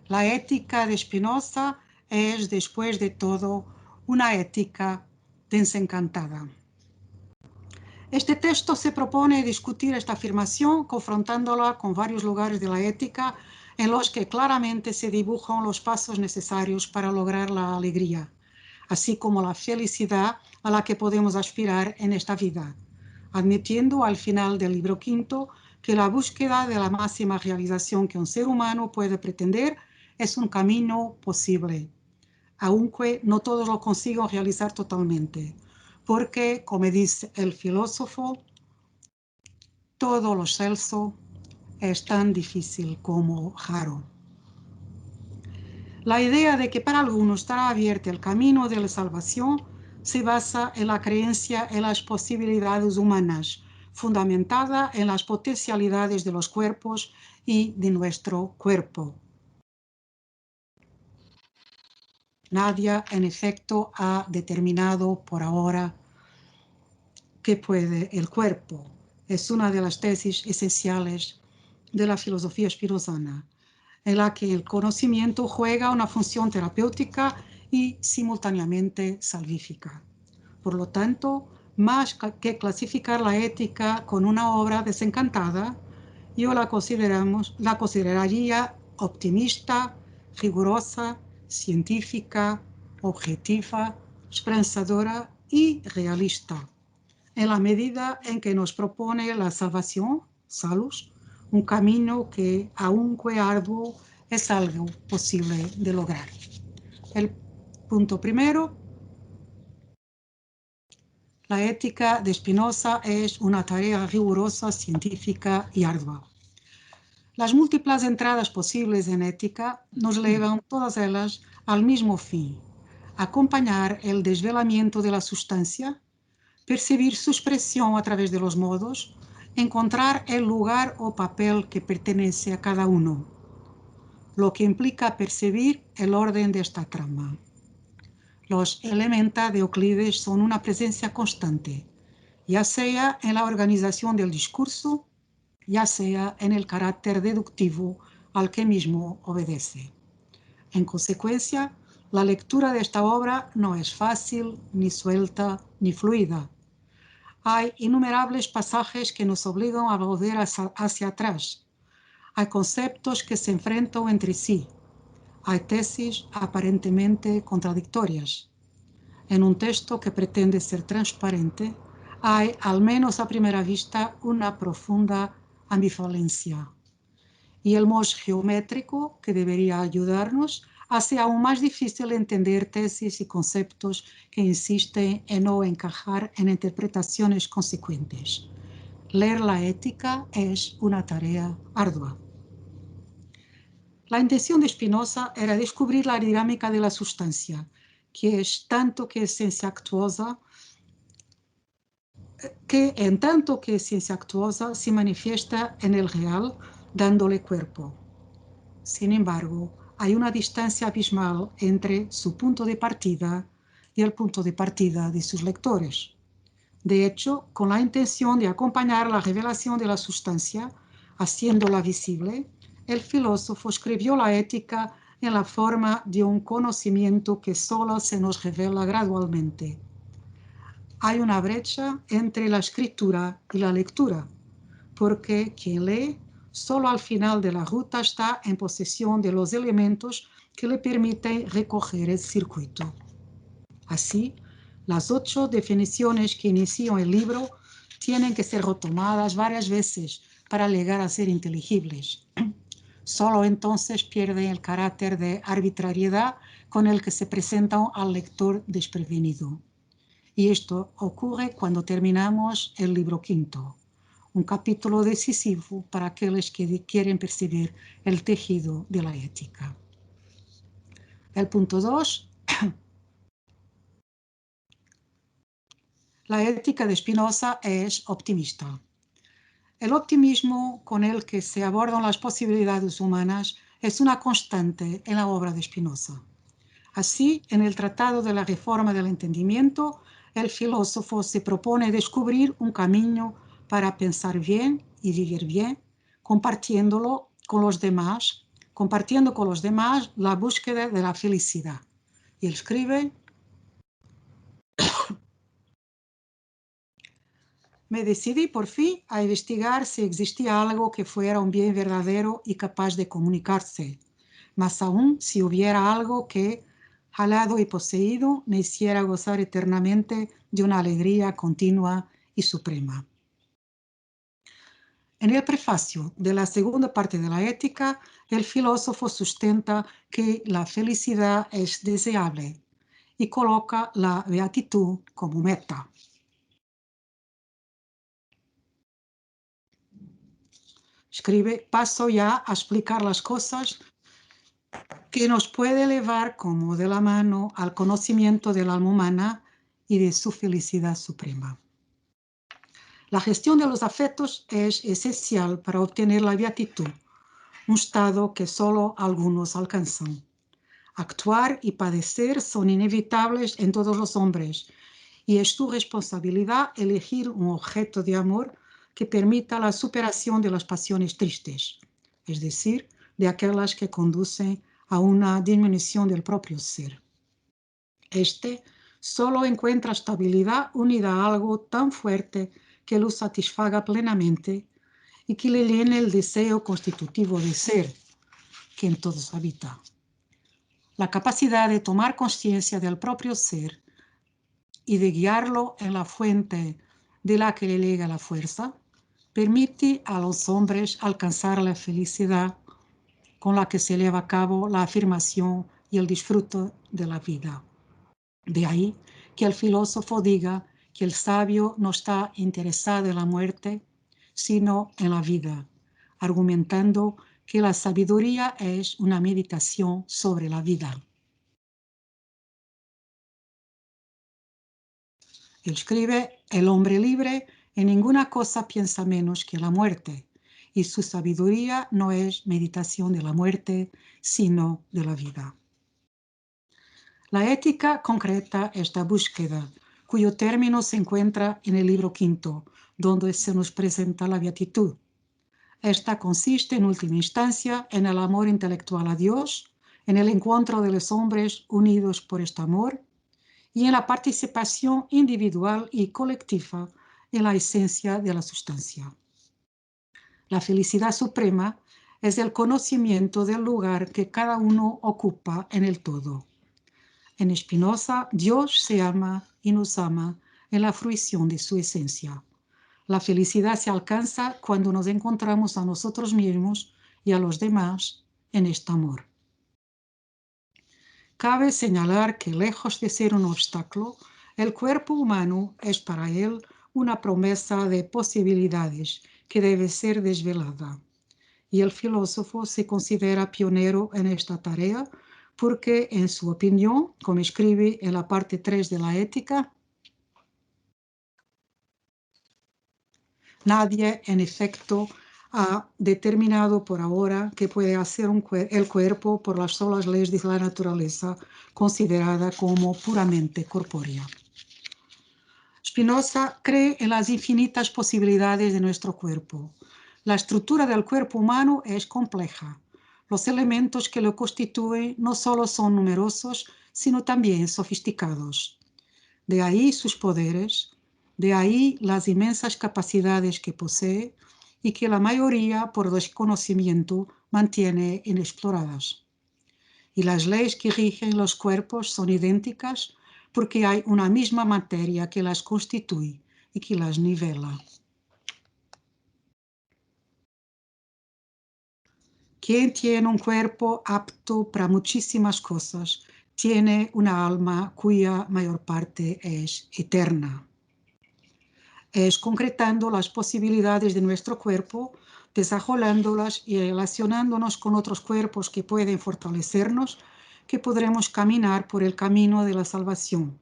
la ética de Spinoza es, después de todo, una ética desencantada. Este texto se propone discutir esta afirmación confrontándola con varios lugares de la ética en los que claramente se dibujan los pasos necesarios para lograr la alegría, así como la felicidad a la que podemos aspirar en esta vida, admitiendo al final del libro quinto que la búsqueda de la máxima realización que un ser humano puede pretender es un camino posible, aunque no todos lo consigan realizar totalmente, porque, como dice el filósofo, todo lo excelso es tan difícil como raro. La idea de que para algunos estará abierto el camino de la salvación se basa en la creencia en las posibilidades humanas, fundamentada en las potencialidades de los cuerpos y de nuestro cuerpo. Nadie, en efecto, ha determinado por ahora qué puede el cuerpo. Es una de las tesis esenciales de la filosofía spinozana, en la que el conocimiento juega una función terapéutica y simultáneamente salvífica. Por lo tanto, Más que clasificar la ética con una obra desencantada, yo la consideraría optimista, rigurosa, científica, objetiva, esperanzadora y realista, en la medida en que nos propone la salvación, salus, un camino que, aunque arduo, es algo posible de lograr. El punto primero: la ética de Spinoza es una tarea rigurosa, científica y ardua. Las múltiples entradas posibles en ética nos llevan todas ellas al mismo fin: acompañar el desvelamiento de la sustancia, percibir su expresión a través de los modos, encontrar el lugar o papel que pertenece a cada uno, lo que implica percibir el orden de esta trama. Los elementa de Euclides son una presencia constante, ya sea en la organización del discurso, ya sea en el carácter deductivo al que mismo obedece. En consecuencia, la lectura de esta obra no es fácil, ni suelta, ni fluida. Hay innumerables pasajes que nos obligan a volver hacia atrás. Hay conceptos que se enfrentan entre sí. Hay tesis aparentemente contradictorias. En un texto que pretende ser transparente, hay, al menos a primera vista, una profunda ambivalencia. Y el modo geométrico, que debería ayudarnos, hace aún más difícil entender tesis y conceptos que insisten en no encajar en interpretaciones consecuentes. Leer la ética es una tarea ardua. La intención de Spinoza era descubrir la dinámica de la sustancia, que es tanto que ciencia actuosa, que en tanto que ciencia actuosa se manifiesta en el real, dándole cuerpo. Sin embargo, hay una distancia abismal entre su punto de partida y el punto de partida de sus lectores. De hecho, con la intención de acompañar la revelación de la sustancia, haciéndola visible, el filósofo escribió la ética en la forma de un conocimiento que solo se nos revela gradualmente. Hay una brecha entre la escritura y la lectura, porque quien lee solo al final de la ruta está en posesión de los elementos que le permiten recoger el circuito. Así, las 8 definiciones que inició el libro tienen que ser retomadas varias veces para llegar a ser inteligibles. Solo entonces pierden el carácter de arbitrariedad con el que se presentan al lector desprevenido. Y esto ocurre cuando terminamos el libro quinto, un capítulo decisivo para aquellos que quieren percibir el tejido de la ética. El punto 2. La ética de Spinoza es optimista. El optimismo con el que se abordan las posibilidades humanas es una constante en la obra de Spinoza. Así, en el Tratado de la Reforma del Entendimiento, el filósofo se propone descubrir un camino para pensar bien y vivir bien, compartiendo con los demás la búsqueda de la felicidad. Y él escribe: me decidí por fin a investigar si existía algo que fuera un bien verdadero y capaz de comunicarse, más aún si hubiera algo que, jalado y poseído, me hiciera gozar eternamente de una alegría continua y suprema. En el prefacio de la segunda parte de la ética, el filósofo sustenta que la felicidad es deseable y coloca la beatitud como meta. Escribe: paso ya a explicar las cosas que nos puede llevar como de la mano al conocimiento del alma humana y de su felicidad suprema. La gestión de los afectos es esencial para obtener la beatitud, un estado que solo algunos alcanzan. Actuar y padecer son inevitables en todos los hombres, y es tu responsabilidad elegir un objeto de amor que permita la superación de las pasiones tristes, es decir, de aquellas que conducen a una disminución del propio ser. Este solo encuentra estabilidad unida a algo tan fuerte que lo satisfaga plenamente y que le llene el deseo constitutivo de ser, que en todos habita. La capacidad de tomar conciencia del propio ser y de guiarlo en la fuente de la que le llega la fuerza, permite a los hombres alcanzar la felicidad con la que se lleva a cabo la afirmación y el disfrute de la vida. De ahí que el filósofo diga que el sabio no está interesado en la muerte, sino en la vida, argumentando que la sabiduría es una meditación sobre la vida. Él escribe: el hombre libre en ninguna cosa piensa menos que la muerte, y su sabiduría no es meditación de la muerte, sino de la vida. La ética concreta esta búsqueda, cuyo término se encuentra en el libro quinto, donde se nos presenta la beatitud. Esta consiste, en última instancia, en el amor intelectual a Dios, en el encuentro de los hombres unidos por este amor, y en la participación individual y colectiva en la esencia de la sustancia. La felicidad suprema es el conocimiento del lugar que cada uno ocupa en el todo. En Spinoza, Dios se ama y nos ama en la fruición de su esencia. La felicidad se alcanza cuando nos encontramos a nosotros mismos y a los demás en este amor. Cabe señalar que, lejos de ser un obstáculo, el cuerpo humano es para él una promesa de posibilidades que debe ser desvelada. Y el filósofo se considera pionero en esta tarea porque, en su opinión, como escribe en la parte 3 de la Ética, nadie, en efecto, ha determinado por ahora que puede hacer el cuerpo por las solas leyes de la naturaleza, considerada como puramente corpórea. Spinoza cree en las infinitas posibilidades de nuestro cuerpo. La estructura del cuerpo humano es compleja. Los elementos que lo constituyen no solo son numerosos, sino también sofisticados. De ahí sus poderes, de ahí las inmensas capacidades que posee y que la mayoría, por desconocimiento, mantiene inexploradas. Y las leyes que rigen los cuerpos son idénticas porque hay una misma materia que las constituye y que las nivela. Quien tiene un cuerpo apto para muchísimas cosas, tiene una alma cuya mayor parte es eterna. Es concretando las posibilidades de nuestro cuerpo, desarrollándolas y relacionándonos con otros cuerpos que pueden fortalecernos, que podremos caminar por el camino de la salvación,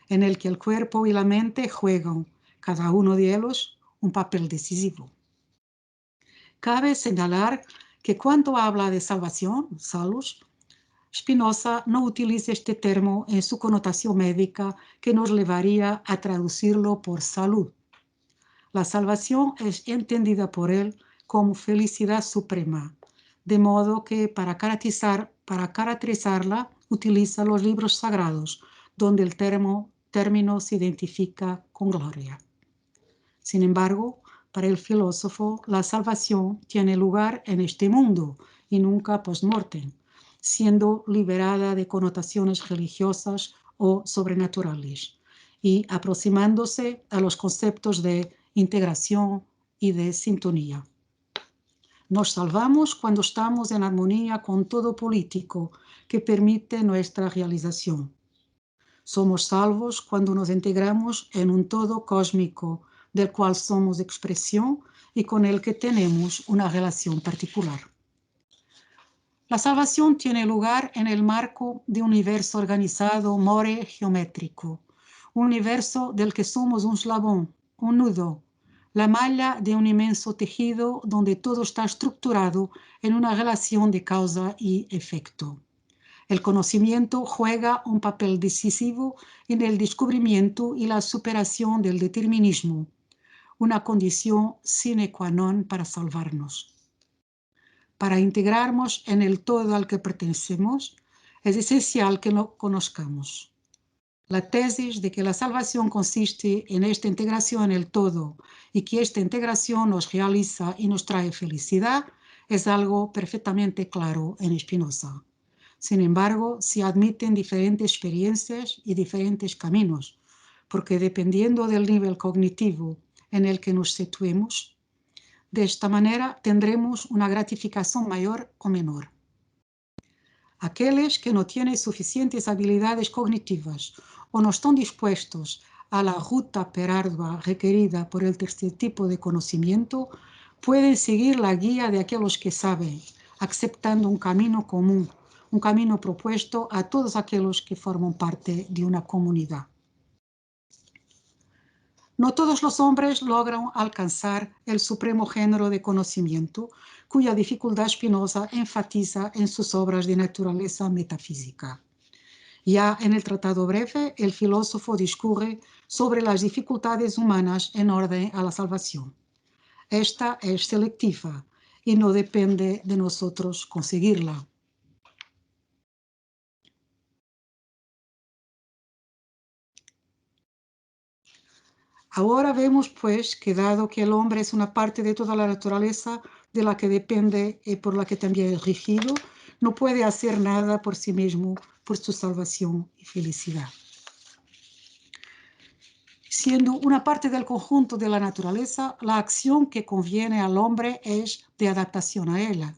en el que el cuerpo y la mente juegan, cada uno de ellos, un papel decisivo. Cabe señalar que cuando habla de salvación, salus, Spinoza no utiliza este término en su connotación médica que nos llevaría a traducirlo por salud. La salvación es entendida por él como felicidad suprema, de modo que para caracterizarla utiliza los libros sagrados, donde el término se identifica con gloria. Sin embargo, para el filósofo, la salvación tiene lugar en este mundo y nunca post-mortem, siendo liberada de connotaciones religiosas o sobrenaturales y aproximándose a los conceptos de integración y de sintonía. Nos salvamos cuando estamos en armonía con todo político que permite nuestra realización. Somos salvos cuando nos integramos en un todo cósmico del cual somos expresión y con el que tenemos una relación particular. La salvación tiene lugar en el marco de un universo organizado more geométrico, un universo del que somos un eslabón, un nudo, la malla de un inmenso tejido donde todo está estructurado en una relación de causa y efecto. El conocimiento juega un papel decisivo en el descubrimiento y la superación del determinismo, una condición sine qua non para salvarnos. Para integrarnos en el todo al que pertenecemos, es esencial que lo conozcamos. La tesis de que la salvación consiste en esta integración en el todo y que esta integración nos realiza y nos trae felicidad es algo perfectamente claro en Spinoza. Sin embargo, se admiten diferentes experiencias y diferentes caminos, porque dependiendo del nivel cognitivo en el que nos situemos, de esta manera tendremos una gratificación mayor o menor. Aquellos que no tienen suficientes habilidades cognitivas o no están dispuestos a la ruta perardua requerida por el tercer tipo de conocimiento, pueden seguir la guía de aquellos que saben, aceptando un camino común, un camino propuesto a todos aquellos que forman parte de una comunidad. No todos los hombres logran alcanzar el supremo género de conocimiento, cuya dificultad Spinoza enfatiza en sus obras de naturaleza metafísica. Ya en el Tratado Breve, el filósofo discurre sobre las dificultades humanas en orden a la salvación. Esta es selectiva y no depende de nosotros conseguirla. Ahora vemos, pues, que dado que el hombre es una parte de toda la naturaleza de la que depende y por la que también es regido, no puede hacer nada por sí mismo, por su salvación y felicidad. Siendo una parte del conjunto de la naturaleza, la acción que conviene al hombre es de adaptación a ella,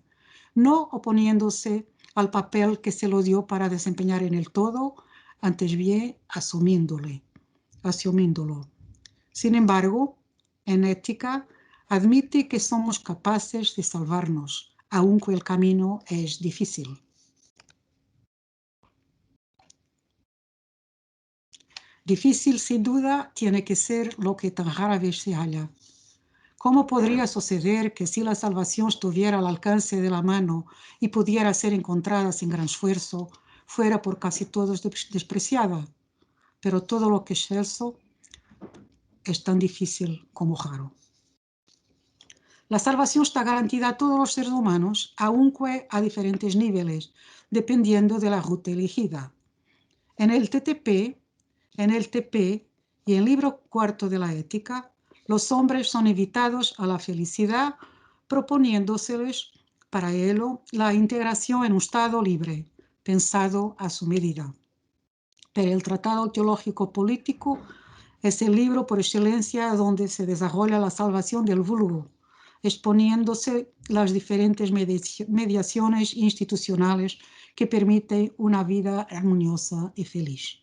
no oponiéndose al papel que se lo dio para desempeñar en el todo, antes bien asumiéndolo. Sin embargo, en ética, admite que somos capaces de salvarnos, aunque el camino es difícil. Difícil, sin duda, tiene que ser lo que tan rara vez se halla. ¿Cómo podría suceder que si la salvación estuviera al alcance de la mano y pudiera ser encontrada sin gran esfuerzo, fuera por casi todos despreciada? Pero todo lo que es excelso es tan difícil como raro. La salvación está garantida a todos los seres humanos, aunque a diferentes niveles, dependiendo de la ruta elegida. En el TP y en el libro cuarto de la ética, los hombres son invitados a la felicidad, proponiéndoseles para ello la integración en un estado libre, pensado a su medida. Pero el Tratado Teológico Político es el libro por excelencia donde se desarrolla la salvación del vulgo, exponiéndose las diferentes mediaciones institucionales que permiten una vida armoniosa y feliz.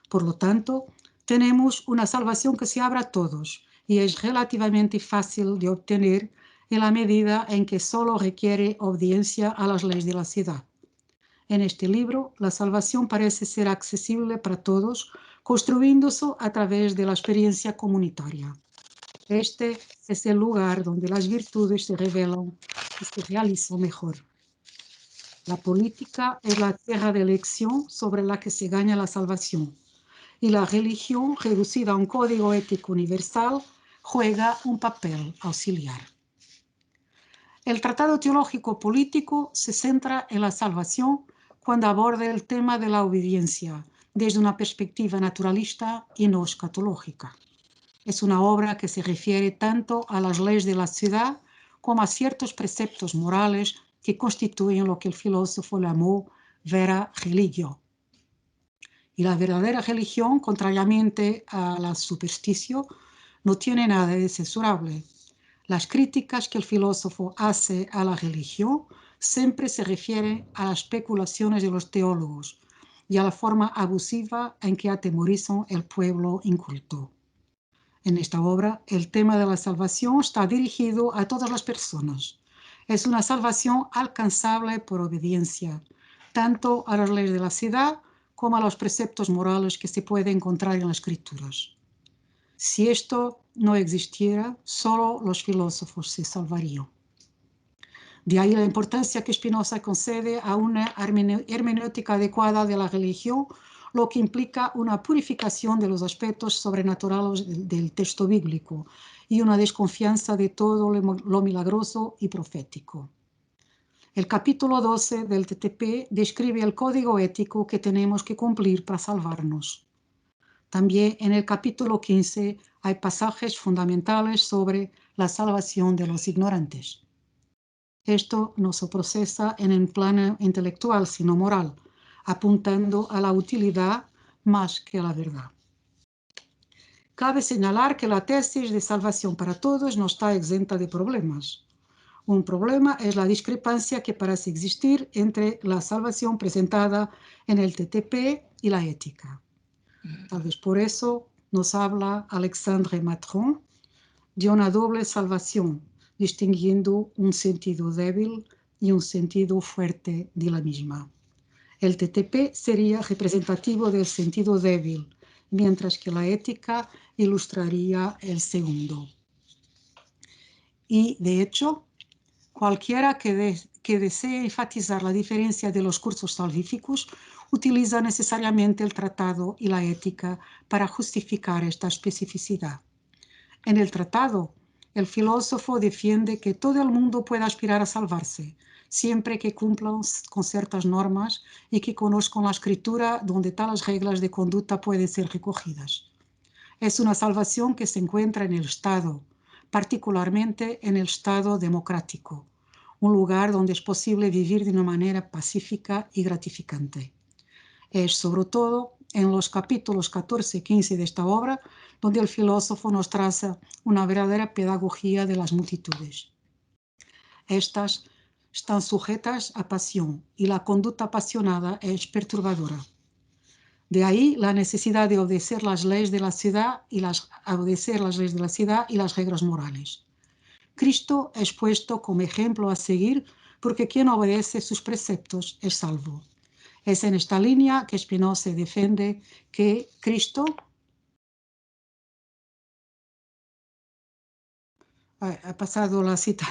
Por lo tanto, tenemos una salvación que se abre a todos y es relativamente fácil de obtener en la medida en que solo requiere obediencia a las leyes de la ciudad. En este libro, la salvación parece ser accesible para todos, construyéndose a través de la experiencia comunitaria. Este es el lugar donde las virtudes se revelan y se realizan mejor. La política es la tierra de elección sobre la que se gana la salvación, y la religión, reducida a un código ético universal, juega un papel auxiliar. El Tratado Teológico Político se centra en la salvación cuando aborda el tema de la obediencia desde una perspectiva naturalista y no escatológica. Es una obra que se refiere tanto a las leyes de la ciudad como a ciertos preceptos morales que constituyen lo que el filósofo llamó vera religio. Y la verdadera religión, contrariamente a la superstición, no tiene nada de censurable. Las críticas que el filósofo hace a la religión siempre se refieren a las especulaciones de los teólogos y a la forma abusiva en que atemorizan el pueblo inculto. En esta obra, el tema de la salvación está dirigido a todas las personas. Es una salvación alcanzable por obediencia, tanto a las leyes de la ciudad como a los preceptos morales que se pueden encontrar en las Escrituras. Si esto no existiera, solo los filósofos se salvarían. De ahí la importancia que Spinoza concede a una hermenéutica adecuada de la religión, lo que implica una purificación de los aspectos sobrenaturales del texto bíblico y una desconfianza de todo lo milagroso y profético. El capítulo 12 del TTP describe el código ético que tenemos que cumplir para salvarnos. También en el capítulo 15 hay pasajes fundamentales sobre la salvación de los ignorantes. Esto no se procesa en el plano intelectual, sino moral, apuntando a la utilidad más que a la verdad. Cabe señalar que la tesis de salvación para todos no está exenta de problemas. Un problema es la discrepancia que parece existir entre la salvación presentada en el TTP y la ética. Tal vez por eso nos habla Alexandre Matron de una doble salvación, distinguiendo un sentido débil y un sentido fuerte de la misma. El TTP sería representativo del sentido débil, mientras que la ética ilustraría el segundo. Y, de hecho, cualquiera que desee enfatizar la diferencia de los cursos salvíficos utiliza necesariamente el tratado y la ética para justificar esta especificidad. En el tratado, el filósofo defiende que todo el mundo puede aspirar a salvarse, siempre que cumplan con ciertas normas y que conozcan la escritura donde tales reglas de conducta pueden ser recogidas. Es una salvación que se encuentra en el Estado, particularmente en el Estado democrático, un lugar donde es posible vivir de una manera pacífica y gratificante. Es sobre todo en los capítulos 14 y 15 de esta obra donde el filósofo nos traza una verdadera pedagogía de las multitudes. Estas están sujetas a pasión y la conducta apasionada es perturbadora. De ahí la necesidad de obedecer las leyes de la ciudad y las reglas morales. Cristo es puesto como ejemplo a seguir porque quien obedece sus preceptos es salvo. Es en esta línea que Spinoza defiende que Cristo ha pasado la cita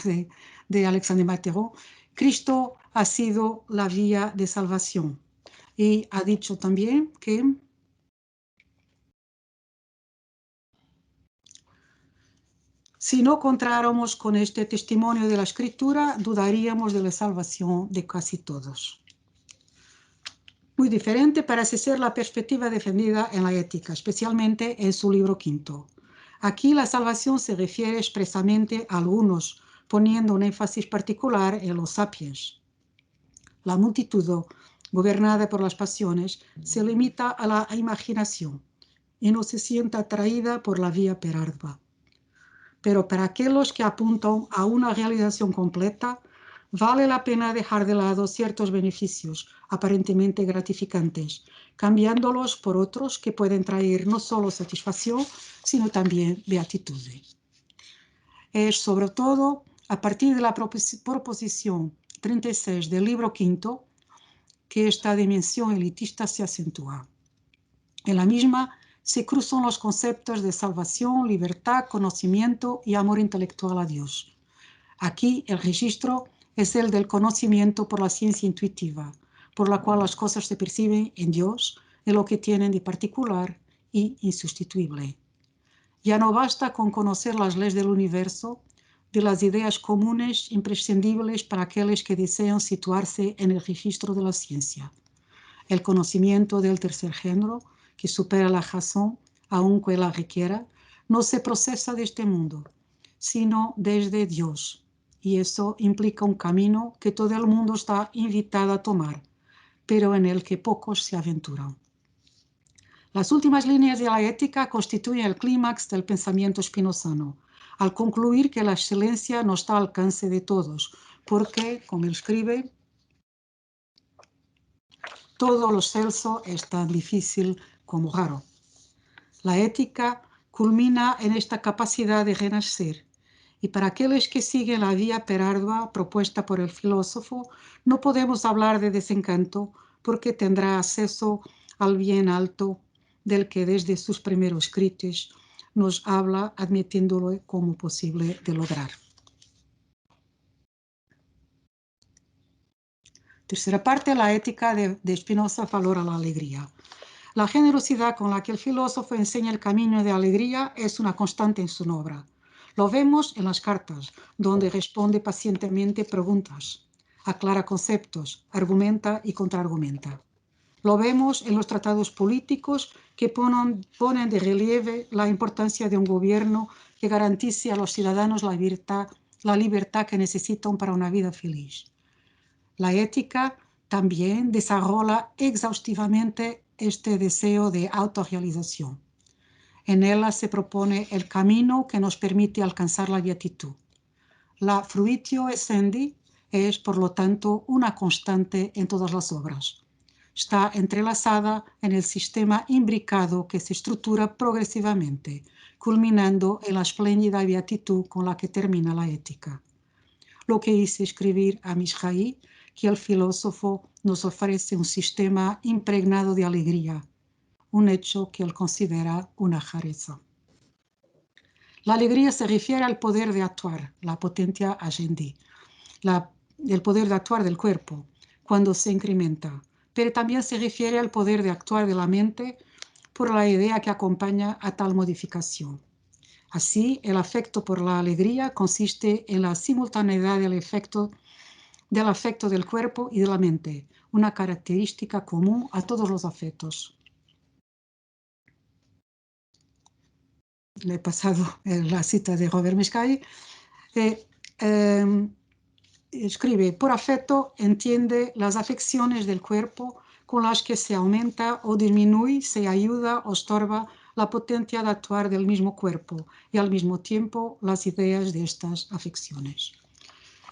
de Alexandre Matron, Cristo ha sido la vía de salvación. Y ha dicho también que si no contáramos con este testimonio de la Escritura, dudaríamos de la salvación de casi todos. Muy diferente parece ser la perspectiva defendida en la ética, especialmente en su libro quinto. Aquí la salvación se refiere expresamente a algunos, poniendo un énfasis particular en los sapiens. La multitud, gobernada por las pasiones, se limita a la imaginación y no se siente atraída por la vía per ardua. Pero para aquellos que apuntan a una realización completa, vale la pena dejar de lado ciertos beneficios aparentemente gratificantes, cambiándolos por otros que pueden traer no solo satisfacción, sino también beatitud. Es sobre todo a partir de la proposición 36 del libro quinto que esta dimensión elitista se acentúa. En la misma se cruzan los conceptos de salvación, libertad, conocimiento y amor intelectual a Dios. Aquí el registro es el del conocimiento por la ciencia intuitiva, por la cual las cosas se perciben en Dios, en lo que tienen de particular y insustituible. Ya no basta con conocer las leyes del universo, de las ideas comunes imprescindibles para aquellos que desean situarse en el registro de la ciencia. El conocimiento del tercer género, que supera la razón, aunque la requiera, no se procesa de este mundo, sino desde Dios. Y eso implica un camino que todo el mundo está invitado a tomar, pero en el que pocos se aventuran. Las últimas líneas de la ética constituyen el clímax del pensamiento spinozano, al concluir que la excelencia no está al alcance de todos, porque, como él escribe, todo lo excelso es tan difícil como raro. La ética culmina en esta capacidad de renacer, y para aquellos que siguen la vía per ardua propuesta por el filósofo, no podemos hablar de desencanto porque tendrá acceso al bien alto del que desde sus primeros escritos nos habla, admitiéndolo como posible de lograr. Tercera parte, la ética de Spinoza valora la alegría. La generosidad con la que el filósofo enseña el camino de alegría es una constante en su obra. Lo vemos en las cartas, donde responde pacientemente preguntas, aclara conceptos, argumenta y contraargumenta. Lo vemos en los tratados políticos que ponen de relieve la importancia de un gobierno que garantice a los ciudadanos la libertad que necesitan para una vida feliz. La ética también desarrolla exhaustivamente este deseo de autorrealización. En ella se propone el camino que nos permite alcanzar la beatitud. La fruitio essendi es, por lo tanto, una constante en todas las obras. Está entrelazada en el sistema imbricado que se estructura progresivamente, culminando en la espléndida beatitud con la que termina la ética. Lo que hice escribir a Mishraí, que el filósofo nos ofrece un sistema impregnado de alegría, un hecho que él considera una rareza. La alegría se refiere al poder de actuar, la potentia agendi, el poder de actuar del cuerpo, cuando se incrementa, pero también se refiere al poder de actuar de la mente por la idea que acompaña a tal modificación. Así, el afecto por la alegría consiste en la simultaneidad del afecto del cuerpo y de la mente, una característica común a todos los afectos. Le he pasado la cita de Robert Mishraí. Escribe, por afecto entiende las afecciones del cuerpo con las que se aumenta o disminuye, se ayuda o estorba la potencia de actuar del mismo cuerpo y al mismo tiempo las ideas de estas afecciones.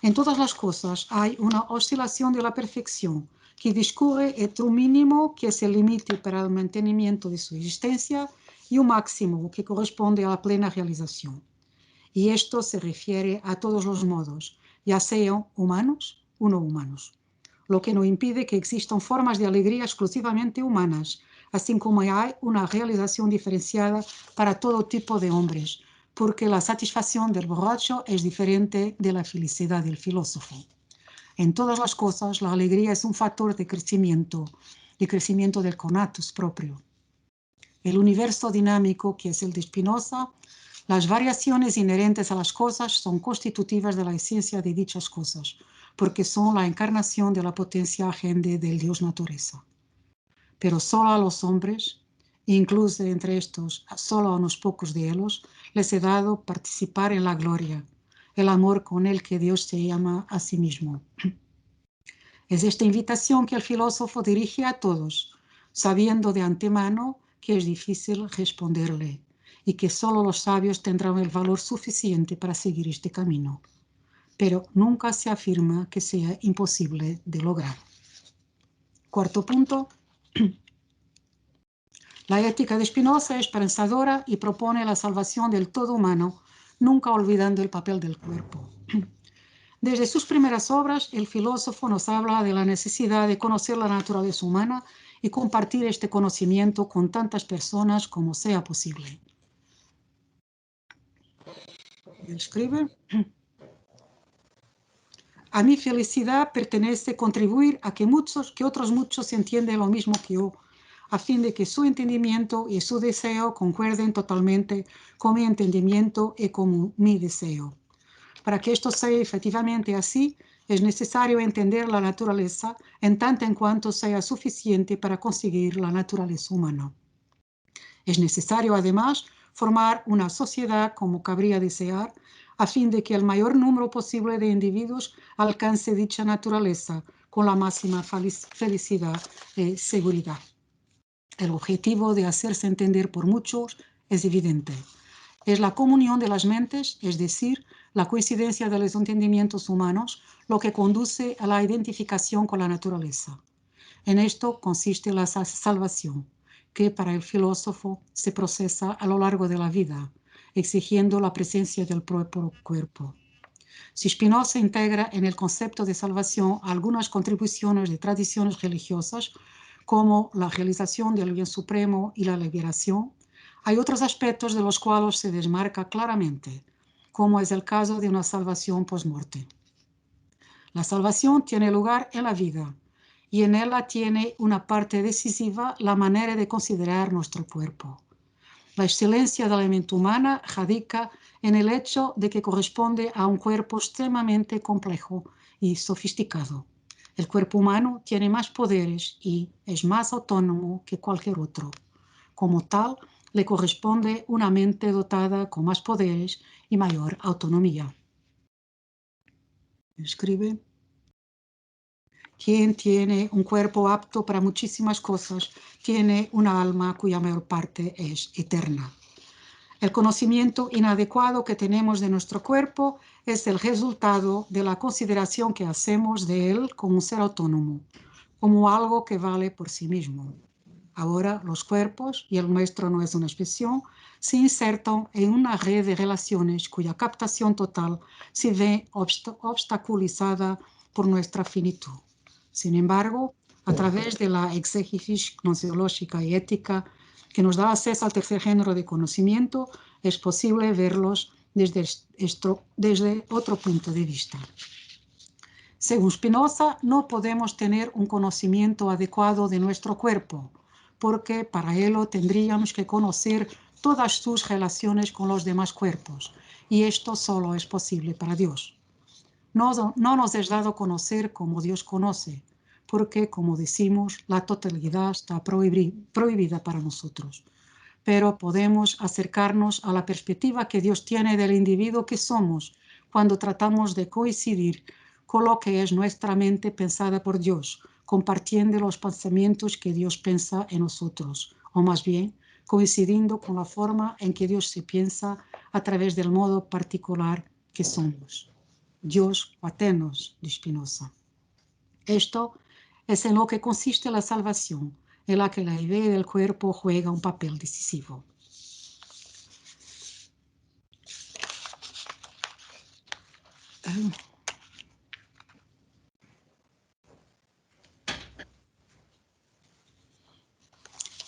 En todas las cosas hay una oscilación de la perfección que discurre entre un mínimo que es el límite para el mantenimiento de su existencia y un máximo que corresponde a la plena realización. Y esto se refiere a todos los modos, ya sean humanos o no humanos, lo que no impide que existan formas de alegría exclusivamente humanas, así como hay una realización diferenciada para todo tipo de hombres, porque la satisfacción del borracho es diferente de la felicidad del filósofo. En todas las cosas, la alegría es un factor de crecimiento del conatus propio. El universo dinámico, que es el de Spinoza, las variaciones inherentes a las cosas son constitutivas de la esencia de dichas cosas, porque son la encarnación de la potencia agente del Dios naturaleza. Pero solo a los hombres, incluso entre estos, solo a unos pocos de ellos, les he dado participar en la gloria, el amor con el que Dios se llama a sí mismo. Es esta invitación que el filósofo dirige a todos, sabiendo de antemano que es difícil responderle y que solo los sabios tendrán el valor suficiente para seguir este camino. Pero nunca se afirma que sea imposible de lograr. Cuarto punto. La ética de Spinoza es esperanzadora y propone la salvación del todo humano, nunca olvidando el papel del cuerpo. Desde sus primeras obras, el filósofo nos habla de la necesidad de conocer la naturaleza humana y compartir este conocimiento con tantas personas como sea posible. Él escribe: a mi felicidad pertenece contribuir a que otros muchos entiendan lo mismo que yo, a fin de que su entendimiento y su deseo concuerden totalmente con mi entendimiento y con mi deseo. Para que esto sea efectivamente así, es necesario entender la naturaleza en tanto en cuanto sea suficiente para conseguir la naturaleza humana. Es necesario, además, formar una sociedad como cabría desear, a fin de que el mayor número posible de individuos alcance dicha naturaleza con la máxima felicidad y seguridad. El objetivo de hacerse entender por muchos es evidente. Es la comunión de las mentes, es decir, la coincidencia de los entendimientos humanos, lo que conduce a la identificación con la naturaleza. En esto consiste la salvación, que para el filósofo se procesa a lo largo de la vida, exigiendo la presencia del propio cuerpo. Si Spinoza integra en el concepto de salvación algunas contribuciones de tradiciones religiosas, como la realización del bien supremo y la liberación, hay otros aspectos de los cuales se desmarca claramente, como es el caso de una salvación post-morte. La salvación tiene lugar en la vida, y en ella tiene una parte decisiva la manera de considerar nuestro cuerpo. La excelencia de la mente humana radica en el hecho de que corresponde a un cuerpo extremadamente complejo y sofisticado. El cuerpo humano tiene más poderes y es más autónomo que cualquier otro. Como tal, le corresponde una mente dotada con más poderes y mayor autonomía. Escribe. Quien tiene un cuerpo apto para muchísimas cosas, tiene una alma cuya mayor parte es eterna. El conocimiento inadecuado que tenemos de nuestro cuerpo es el resultado de la consideración que hacemos de él como un ser autónomo, como algo que vale por sí mismo. Ahora los cuerpos, y el nuestro no es una excepción, se insertan en una red de relaciones cuya captación total se ve obstaculizada por nuestra finitud. Sin embargo, a través de la exégesis gnoseológica y ética que nos da acceso al tercer género de conocimiento, es posible verlos desde otro punto de vista. Según Spinoza, no podemos tener un conocimiento adecuado de nuestro cuerpo, porque para ello tendríamos que conocer todas sus relaciones con los demás cuerpos, y esto solo es posible para Dios. No nos es dado conocer como Dios conoce, porque, como decimos, la totalidad está prohibida para nosotros. Pero podemos acercarnos a la perspectiva que Dios tiene del individuo que somos cuando tratamos de coincidir con lo que es nuestra mente pensada por Dios, compartiendo los pensamientos que Dios piensa en nosotros, o más bien, coincidiendo con la forma en que Dios se piensa a través del modo particular que somos. Dios paternos de Spinoza. Esto es en lo que consiste la salvación, en la que la idea del cuerpo juega un papel decisivo.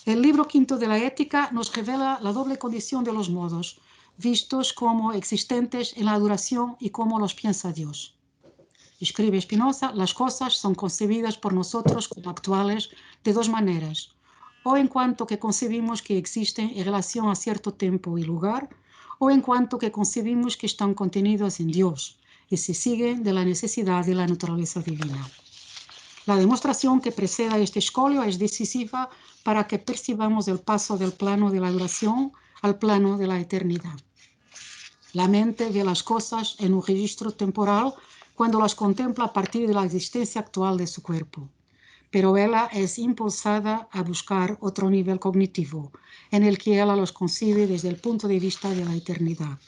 El libro quinto de la Ética nos revela la doble condición de los modos, vistos como existentes en la duración y como los piensa Dios. Escribe Spinoza, las cosas son concebidas por nosotros como actuales de dos maneras, o en cuanto que concebimos que existen en relación a cierto tiempo y lugar, o en cuanto que concebimos que están contenidos en Dios y se siguen de la necesidad de la naturaleza divina. La demostración que precede a este escolio es decisiva para que percibamos el paso del plano de la duración al plano de la eternidad. La mente ve las cosas en un registro temporal cuando las contempla a partir de la existencia actual de su cuerpo. Pero ella es impulsada a buscar otro nivel cognitivo, en el que ella los concibe desde el punto de vista de la eternidad.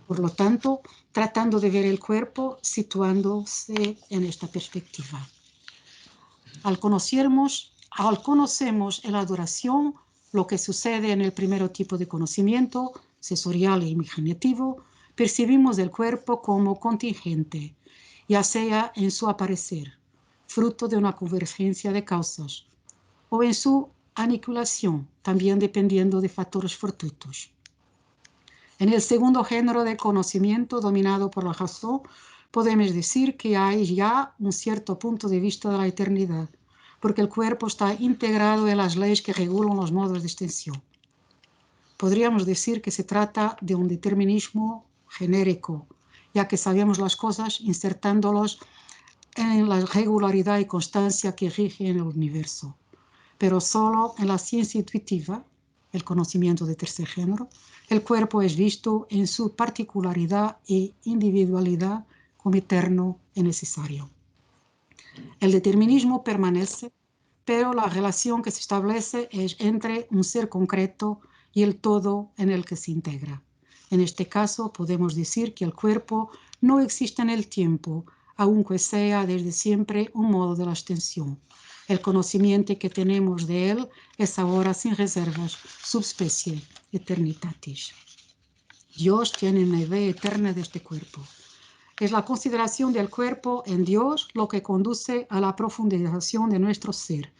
Por lo tanto, tratando de ver el cuerpo situándose en esta perspectiva. Al conocemos en la adoración lo que sucede en el primer tipo de conocimiento, sensorial e imaginativo, percibimos el cuerpo como contingente, ya sea en su aparecer, fruto de una convergencia de causas, o en su aniquilación, también dependiendo de factores fortuitos. En el segundo género de conocimiento, dominado por la razón, podemos decir que hay ya un cierto punto de vista de la eternidad, porque el cuerpo está integrado en las leyes que regulan los modos de extensión. Podríamos decir que se trata de un determinismo genérico, ya que sabemos las cosas insertándolos en la regularidad y constancia que rigen el universo, pero solo en la ciencia intuitiva, el conocimiento de tercer género, el cuerpo es visto en su particularidad e individualidad como eterno y necesario. El determinismo permanece, pero la relación que se establece es entre un ser concreto y el todo en el que se integra. En este caso podemos decir que el cuerpo no existe en el tiempo, aunque sea desde siempre un modo de la extensión. El conocimiento que tenemos de él es ahora sin reservas, subspecie eternitatis. Dios tiene una idea eterna de este cuerpo. Es la consideración del cuerpo en Dios lo que conduce a la profundización de nuestro ser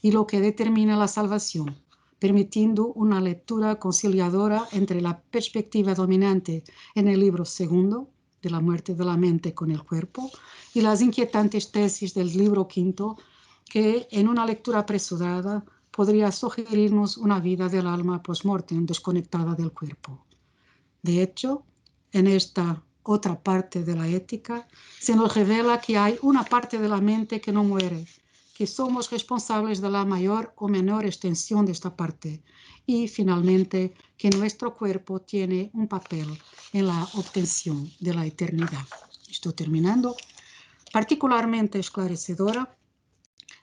y lo que determina la salvación, permitiendo una lectura conciliadora entre la perspectiva dominante en el libro segundo, de la muerte de la mente con el cuerpo, y las inquietantes tesis del libro quinto, que en una lectura apresurada podría sugerirnos una vida del alma post-mortem desconectada del cuerpo. De hecho, en esta otra parte de la ética, se nos revela que hay una parte de la mente que no muere, que somos responsables de la mayor o menor extensión de esta parte y, finalmente, que nuestro cuerpo tiene un papel en la obtención de la eternidad. Estoy terminando. Particularmente esclarecedora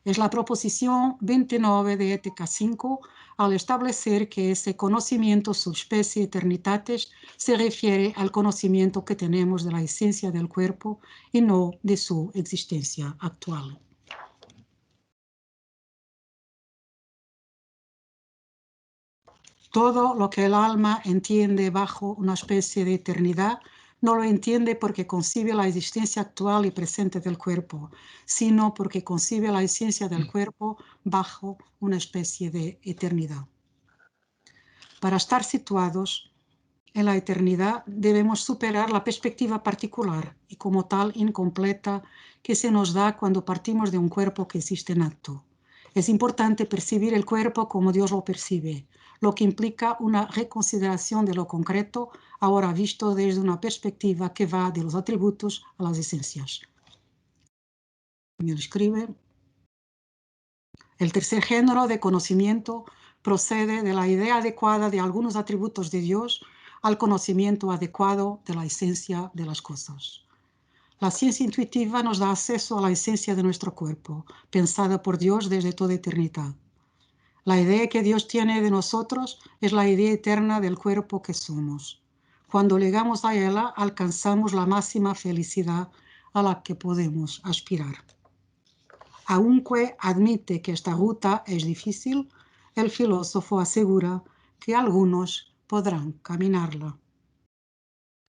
es la proposición 29 de Ética 5 al establecer que ese conocimiento subspecie eternitatis se refiere al conocimiento que tenemos de la esencia del cuerpo y no de su existencia actual. Todo lo que el alma entiende bajo una especie de eternidad no lo entiende porque concibe la existencia actual y presente del cuerpo, sino porque concibe la esencia del cuerpo bajo una especie de eternidad. Para estar situados en la eternidad debemos superar la perspectiva particular y como tal incompleta que se nos da cuando partimos de un cuerpo que existe en acto. Es importante percibir el cuerpo como Dios lo percibe, lo que implica una reconsideración de lo concreto, ahora visto desde una perspectiva que va de los atributos a las esencias. Me lo escribe. El tercer género de conocimiento procede de la idea adecuada de algunos atributos de Dios al conocimiento adecuado de la esencia de las cosas. La ciencia intuitiva nos da acceso a la esencia de nuestro cuerpo, pensada por Dios desde toda eternidad. La idea que Dios tiene de nosotros es la idea eterna del cuerpo que somos. Cuando llegamos a ella, alcanzamos la máxima felicidad a la que podemos aspirar. Aunque admite que esta ruta es difícil, el filósofo asegura que algunos podrán caminarla.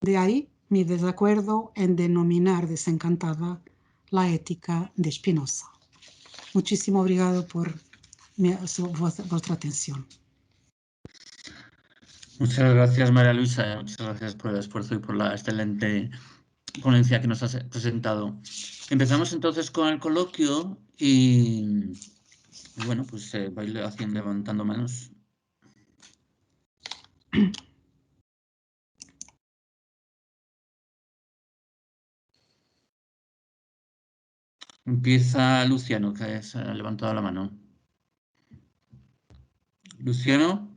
De ahí mi desacuerdo en denominar desencantada la ética de Spinoza. Muchísimo obrigado por vuestra atención. Muchas gracias, María Luisa. Muchas gracias por el esfuerzo y por la excelente ponencia que nos has presentado. Empezamos entonces con el coloquio y bueno, pues va a ir haciendo, levantando manos. Empieza Luciano, que se ha levantado la mano. Luciano.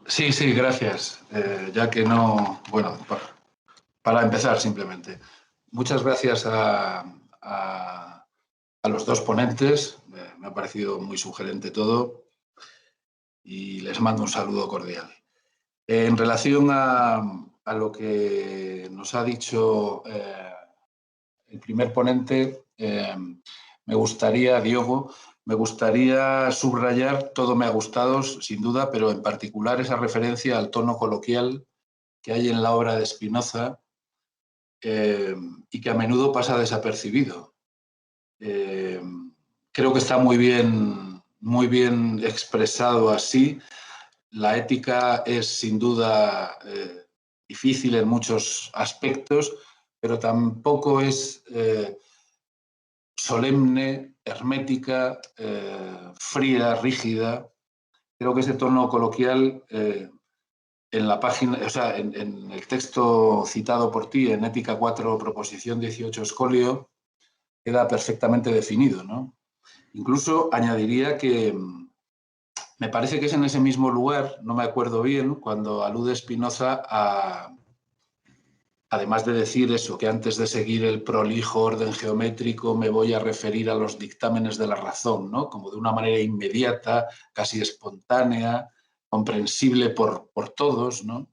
Sí, gracias. Ya que no... Bueno, para empezar simplemente. Muchas gracias a los dos ponentes. Me ha parecido muy sugerente todo y les mando un saludo cordial. En relación a lo que nos ha dicho el primer ponente, me gustaría, Diogo, me gustaría subrayar, todo me ha gustado, sin duda, pero en particular esa referencia al tono coloquial que hay en la obra de Spinoza y que a menudo pasa desapercibido. Creo que está muy bien expresado así. La ética es sin duda difícil en muchos aspectos, pero tampoco es solemne, hermética, fría, rígida. Creo que ese tono coloquial en la página, o sea, en el texto citado por ti, en Ética 4, proposición 18 escolio, queda perfectamente definido, ¿no? Incluso añadiría que me parece que es en ese mismo lugar, no me acuerdo bien, cuando alude Spinoza a, además de decir eso, que antes de seguir el prolijo orden geométrico me voy a referir a los dictámenes de la razón, ¿no? Como de una manera inmediata, casi espontánea, comprensible por todos, ¿no?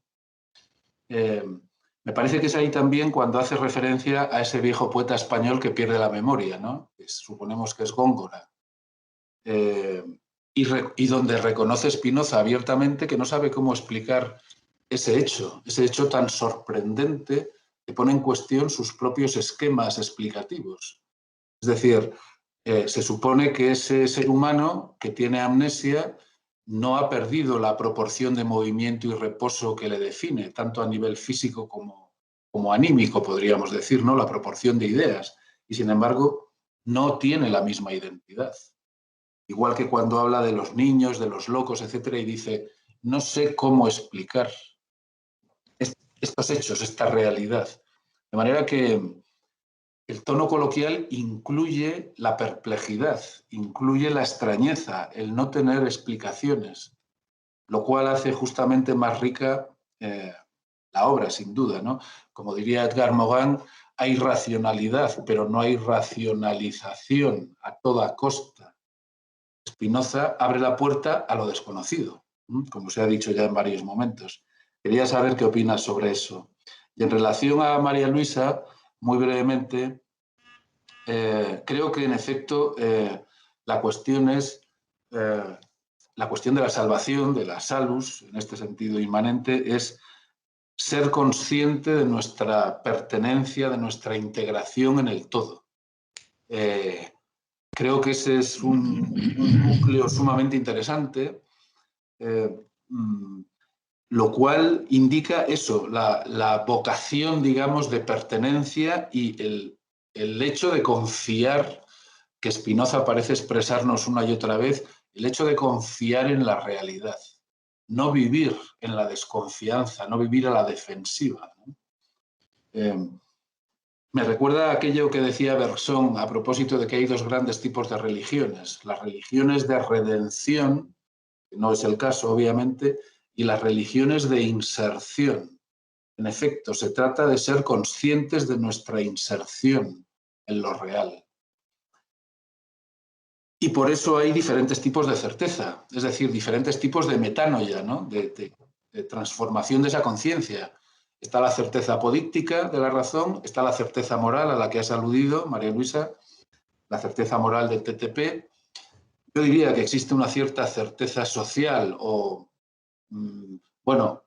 Me parece que es ahí también cuando hace referencia a ese viejo poeta español que pierde la memoria, ¿no? Que suponemos que es Góngora. Y donde reconoce Spinoza abiertamente que no sabe cómo explicar ese hecho tan sorprendente que pone en cuestión sus propios esquemas explicativos. Es decir, se supone que ese ser humano que tiene amnesia no ha perdido la proporción de movimiento y reposo que le define, tanto a nivel físico como anímico, podríamos decir, ¿no? La proporción de ideas. Y sin embargo, no tiene la misma identidad. Igual que cuando habla de los niños, de los locos, etcétera, y dice, no sé cómo explicar. estos hechos, esta realidad. De manera que el tono coloquial incluye la perplejidad, incluye la extrañeza, el no tener explicaciones, lo cual hace justamente más rica la obra, sin duda, ¿no? Como diría Edgar Morin, hay racionalidad, pero no hay racionalización a toda costa. Spinoza abre la puerta a lo desconocido, como se ha dicho ya en varios momentos. Quería saber qué opinas sobre eso. Y en relación a María Luisa, muy brevemente, creo que en efecto la cuestión es la cuestión de la salvación, de la salus, en este sentido inmanente, es ser consciente de nuestra pertenencia, de nuestra integración en el todo. Creo que ese es un núcleo sumamente interesante, lo cual indica eso, la vocación, digamos, de pertenencia y el hecho de confiar, que Spinoza parece expresarnos una y otra vez, el hecho de confiar en la realidad, no vivir en la desconfianza, no vivir a la defensiva, ¿no? Me recuerda aquello que decía Bergson a propósito de que hay dos grandes tipos de religiones, las religiones de redención, que no es el caso obviamente, y las religiones de inserción. En efecto, se trata de ser conscientes de nuestra inserción en lo real. Y por eso hay diferentes tipos de certeza, es decir, diferentes tipos de metanoia, ¿no? de transformación de esa conciencia. Está la certeza apodíctica de la razón, está la certeza moral a la que has aludido, María Luisa, la certeza moral del TTP. Yo diría que existe una cierta certeza social o, bueno,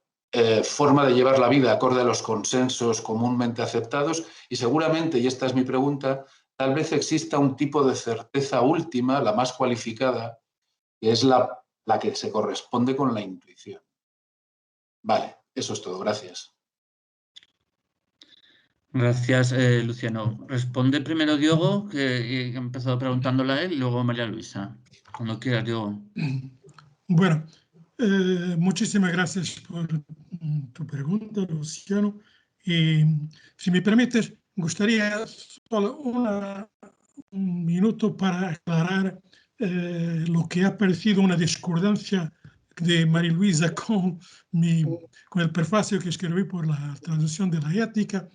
forma de llevar la vida acorde a los consensos comúnmente aceptados y seguramente, y esta es mi pregunta, tal vez exista un tipo de certeza última, la más cualificada, que es la que se corresponde con la intuición. Vale, eso es todo. Gracias. Gracias, Luciano. Responde primero Diogo, que ha empezado preguntándole a él, y luego María Luisa. Cuando quieras, Diogo. Bueno, muchísimas gracias por tu pregunta, Luciano. Y si me permites, gustaría solo un minuto para aclarar lo que ha parecido una discordancia de María Luisa con el prefacio que escribí por la traducción de la ética,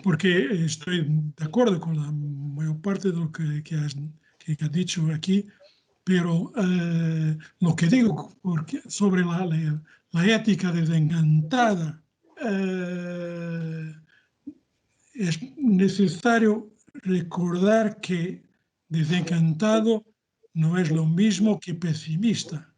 porque estoy de acuerdo con la mayor parte de lo que has dicho aquí, pero lo que digo sobre la ética desencantada, es necesario recordar que desencantado no es lo mismo que pesimista.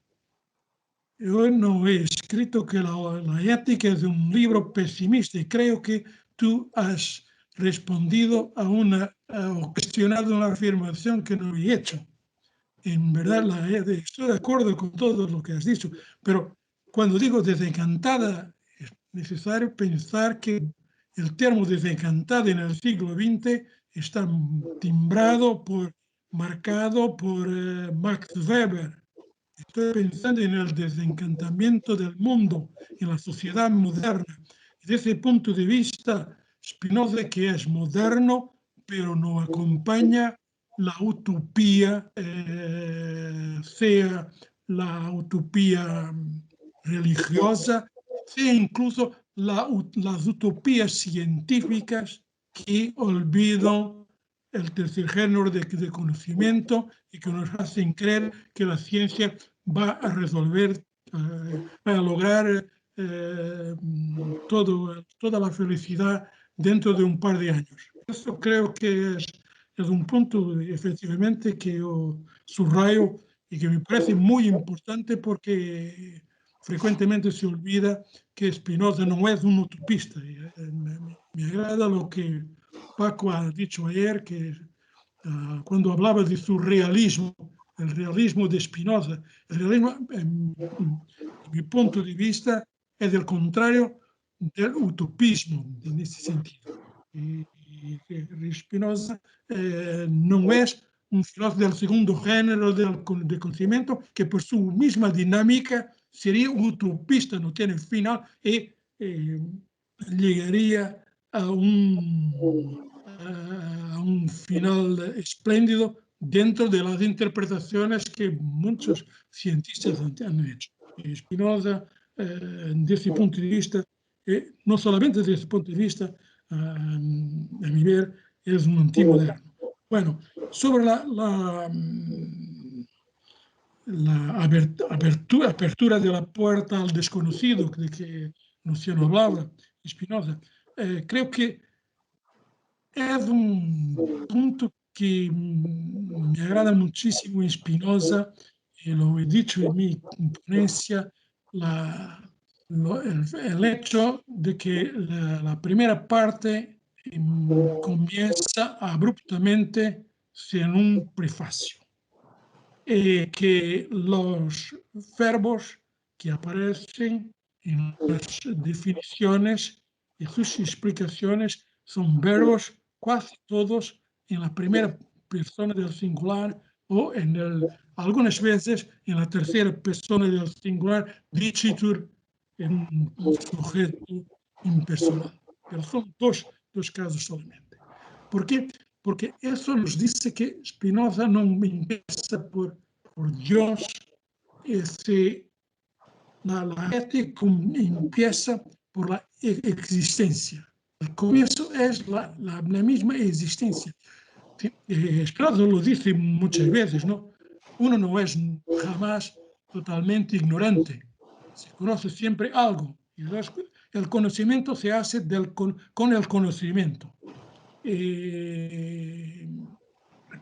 Yo no he escrito que la ética es un libro pesimista y creo que tú has respondido o cuestionado una afirmación que no he hecho. En verdad, estoy de acuerdo con todo lo que has dicho, pero cuando digo desencantada, es necesario pensar que el término desencantada en el siglo XX está marcado por Max Weber. Estoy pensando en el desencantamiento del mundo, en la sociedad moderna. Desde ese punto de vista, Spinoza, que es moderno, pero no acompaña la utopía, sea la utopía religiosa, sea incluso las utopías científicas que olvidan el tercer género de conocimiento y que nos hacen creer que la ciencia va a resolver, va a lograr toda la felicidad dentro de un par de años. Eso creo que es un punto, efectivamente, que yo subrayo y que me parece muy importante porque frecuentemente se olvida que Spinoza no es un utopista. Me agrada lo que Paco ha dicho ayer, que cuando hablaba de su realismo, el realismo de Spinoza, el realismo, en mi punto de vista, es el contrario del utopismo en ese sentido. Y Spinoza no es un filósofo del segundo género de conocimiento que por su misma dinámica sería utopista, no tiene final y llegaría a un final espléndido dentro de las interpretaciones que muchos cientistas han hecho. Spinoza, desde ese punto de vista, no solamente desde ese punto de vista, a mi ver, es un antimoderno. Bueno, sobre la apertura de la puerta al desconocido, de que Luciano hablaba, Spinoza, creo que es un punto que me agrada muchísimo en Spinoza, y lo he dicho en mi ponencia, el hecho de que la primera parte comienza abruptamente sin un prefacio. Que los verbos que aparecen en las definiciones y sus explicaciones son verbos casi todos en la primera persona del singular o algunas veces en la tercera persona del singular, dicitur en un sujeto impersonal. Pero son dos casos solamente. ¿Por qué? Porque eso nos dice que Spinoza no empieza por Dios, la ética empieza por la existencia. El comienzo es la misma existencia. Spinoza lo dice muchas veces, ¿no? Uno no es jamás totalmente ignorante. Se conoce siempre algo. Y el conocimiento se hace con el conocimiento.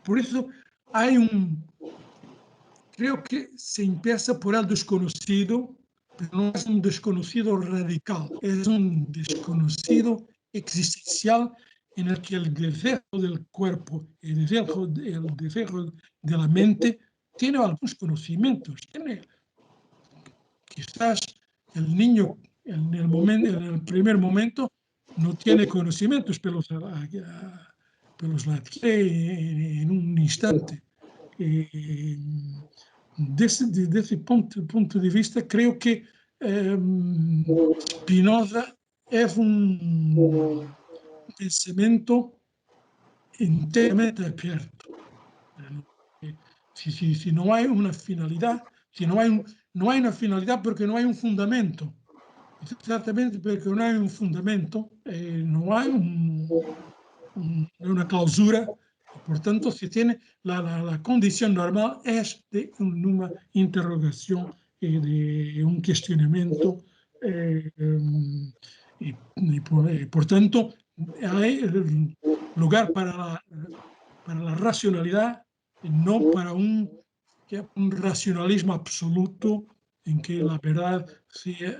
Por eso creo que se empieza por el desconocido, pero no es un desconocido radical, es un desconocido existencial en el que el deseo del cuerpo, el deseo de la mente tiene algunos conocimientos. Quizás el niño en el primer momento no tiene conocimientos, pero los adquiere en un instante. Desde ese punto de vista, creo que Spinoza es un pensamiento enteramente abierto. Si no hay una finalidad, no hay una finalidad porque no hay un fundamento. Exactamente porque no hay un fundamento, no hay una clausura. Por tanto, si tiene la condición normal es de una interrogación y de un cuestionamiento. Por tanto, hay lugar para la racionalidad, no para un racionalismo absoluto en que la verdad sea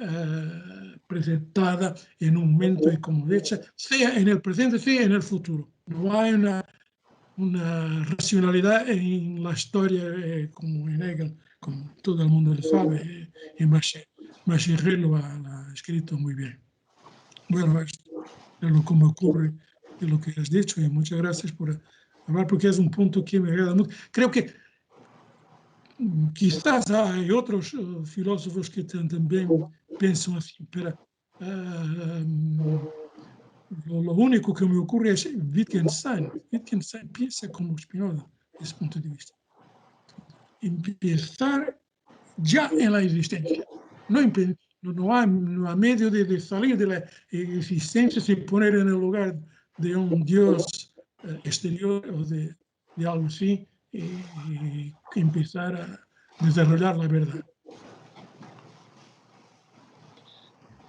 presentada en un momento y como hecha, sea en el presente, sea en el futuro. No hay una racionalidad en la historia como en Hegel, como todo el mundo lo sabe, y Machiré lo ha escrito muy bien. Bueno, es lo que me ocurre de lo que has dicho y muchas gracias por hablar porque es un punto que me agrada mucho. Creo que quizás hay otros filósofos que también piensan así, pero lo único que me ocurre es Wittgenstein. Wittgenstein piensa como Spinoza, desde ese punto de vista. Empezar ya en la existencia. No hay medio de salir de la existencia sin poner en el lugar de un Dios exterior o de algo así y empezar a desarrollar la verdad.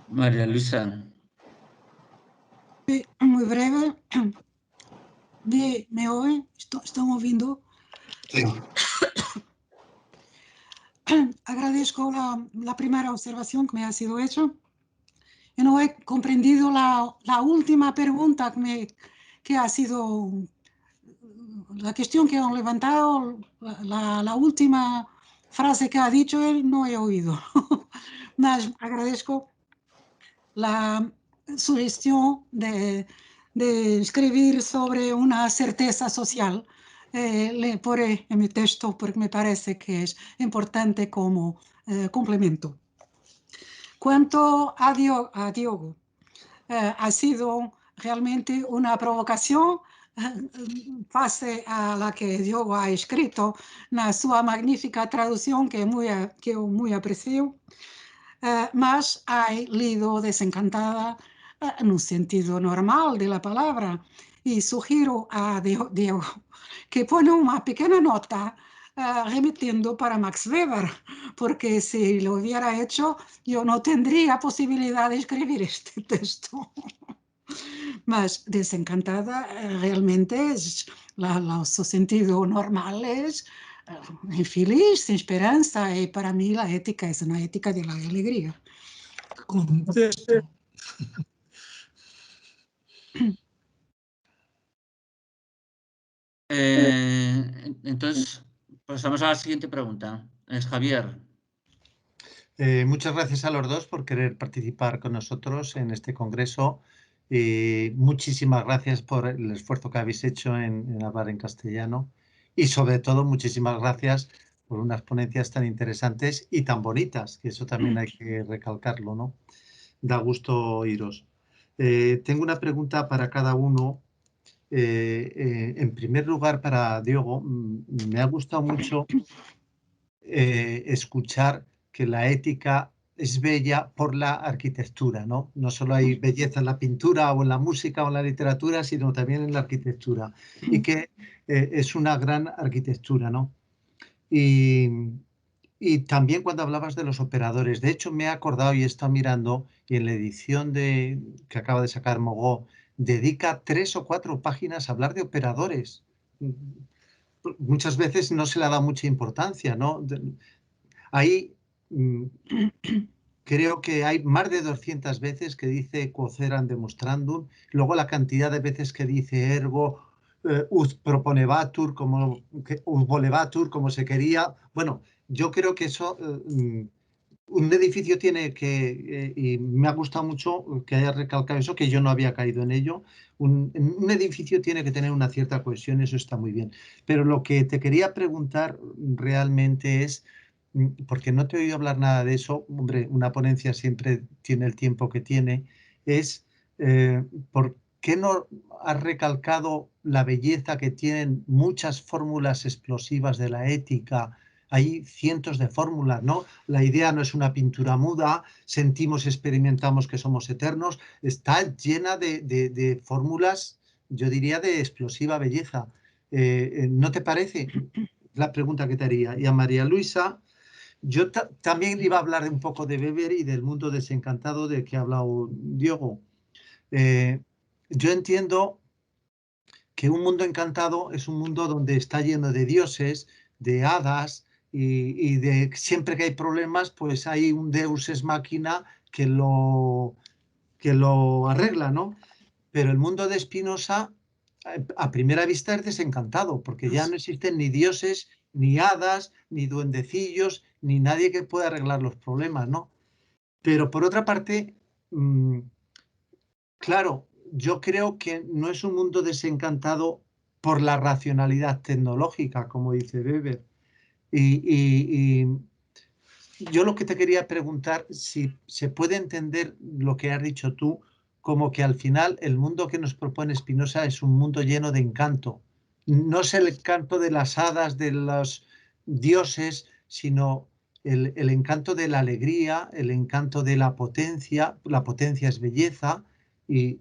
María Luisa. Sí, muy breve. ¿Me oyen? ¿Están oyendo? Sí. Agradezco la primera observación que me ha sido hecha. Yo no he comprendido la última pregunta que ha sido la cuestión que han levantado, la última frase que ha dicho él, no he oído. Mas agradezco la sugestión de escribir sobre una certeza social. Le pondré en mi texto porque me parece que es importante como complemento. Cuanto a Diogo, ha sido realmente una provocación face a la que Diogo ha escrito na sua magnífica tradução, que eu muito aprecio, mas ha lido Desencantada no sentido normal de la palabra, y sugiro a Diogo que pone una pequeña nota remitiendo para Max Weber, porque si lo hubiera hecho yo no tendría posibilidad de escribir este texto. Mas Desencantada realmente es su sentido normal es infeliz, sin esperanza, y para mí la ética es una ética de la alegría. Contesto. Entonces, pasamos a la siguiente pregunta. Es Javier. Muchas gracias a los dos por querer participar con nosotros en este congreso. Muchísimas gracias por el esfuerzo que habéis hecho en hablar en castellano y sobre todo muchísimas gracias por unas ponencias tan interesantes y tan bonitas, que eso también hay que recalcarlo, ¿no? Da gusto oíros. Tengo una pregunta para cada uno. En primer lugar, para Diogo, me ha gustado mucho escuchar que la ética es bella por la arquitectura, ¿no? No solo hay belleza en la pintura o en la música o en la literatura, sino también en la arquitectura. Y que es una gran arquitectura, ¿no? Y también cuando hablabas de los operadores, de hecho me he acordado y he estado mirando, y en la edición que acaba de sacar Mogó, dedica 3 o 4 páginas a hablar de operadores. Muchas veces no se le ha dado mucha importancia, ¿no? Ahí creo que hay más de 200 veces que dice quoceram demonstrandum, luego la cantidad de veces que dice ergo, ut proponebatur, como ut volebatur, como se quería. Bueno, yo creo que eso, un edificio tiene que, y me ha gustado mucho que hayas recalcado eso, que yo no había caído en ello, un edificio tiene que tener una cierta cohesión, eso está muy bien. Pero lo que te quería preguntar realmente es, porque no te he oído hablar nada de eso, hombre, una ponencia siempre tiene el tiempo que tiene, es ¿por qué no has recalcado la belleza que tienen muchas fórmulas explosivas de la ética? Hay cientos de fórmulas, ¿no? La idea no es una pintura muda, sentimos, experimentamos que somos eternos, está llena de fórmulas, yo diría, de explosiva belleza. ¿No te parece? La pregunta que te haría. Y a María Luisa, yo también iba a hablar un poco de Weber y del mundo desencantado del que ha hablado Diogo. Yo entiendo que un mundo encantado es un mundo donde está lleno de dioses, de hadas, y de siempre que hay problemas, pues hay un deus ex machina que lo arregla, ¿no? Pero el mundo de Spinoza, a primera vista, es desencantado, porque ya no existen ni dioses, ni hadas, ni duendecillos, ni nadie que pueda arreglar los problemas, ¿no? Pero por otra parte, claro, yo creo que no es un mundo desencantado por la racionalidad tecnológica, como dice Weber. Y yo lo que te quería preguntar, si se puede entender lo que has dicho tú, como que al final el mundo que nos propone Spinoza es un mundo lleno de encanto. No es el encanto de las hadas, de los dioses, sino el encanto de la alegría, el encanto de la potencia es belleza, y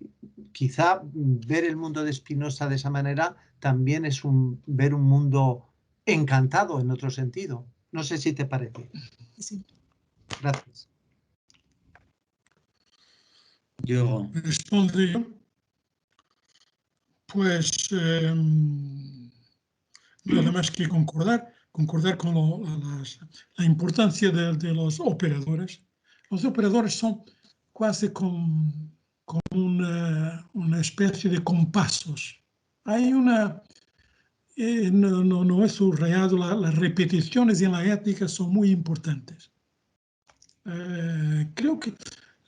quizá ver el mundo de Spinoza de esa manera también es ver un mundo encantado en otro sentido. No sé si te parece. Sí. Gracias. Diogo. Respondo yo. Pues nada más que concordar con la importancia de los operadores. Los operadores son casi como una especie de compasos. Hay no he subrayado, las repeticiones en la ética son muy importantes. Creo que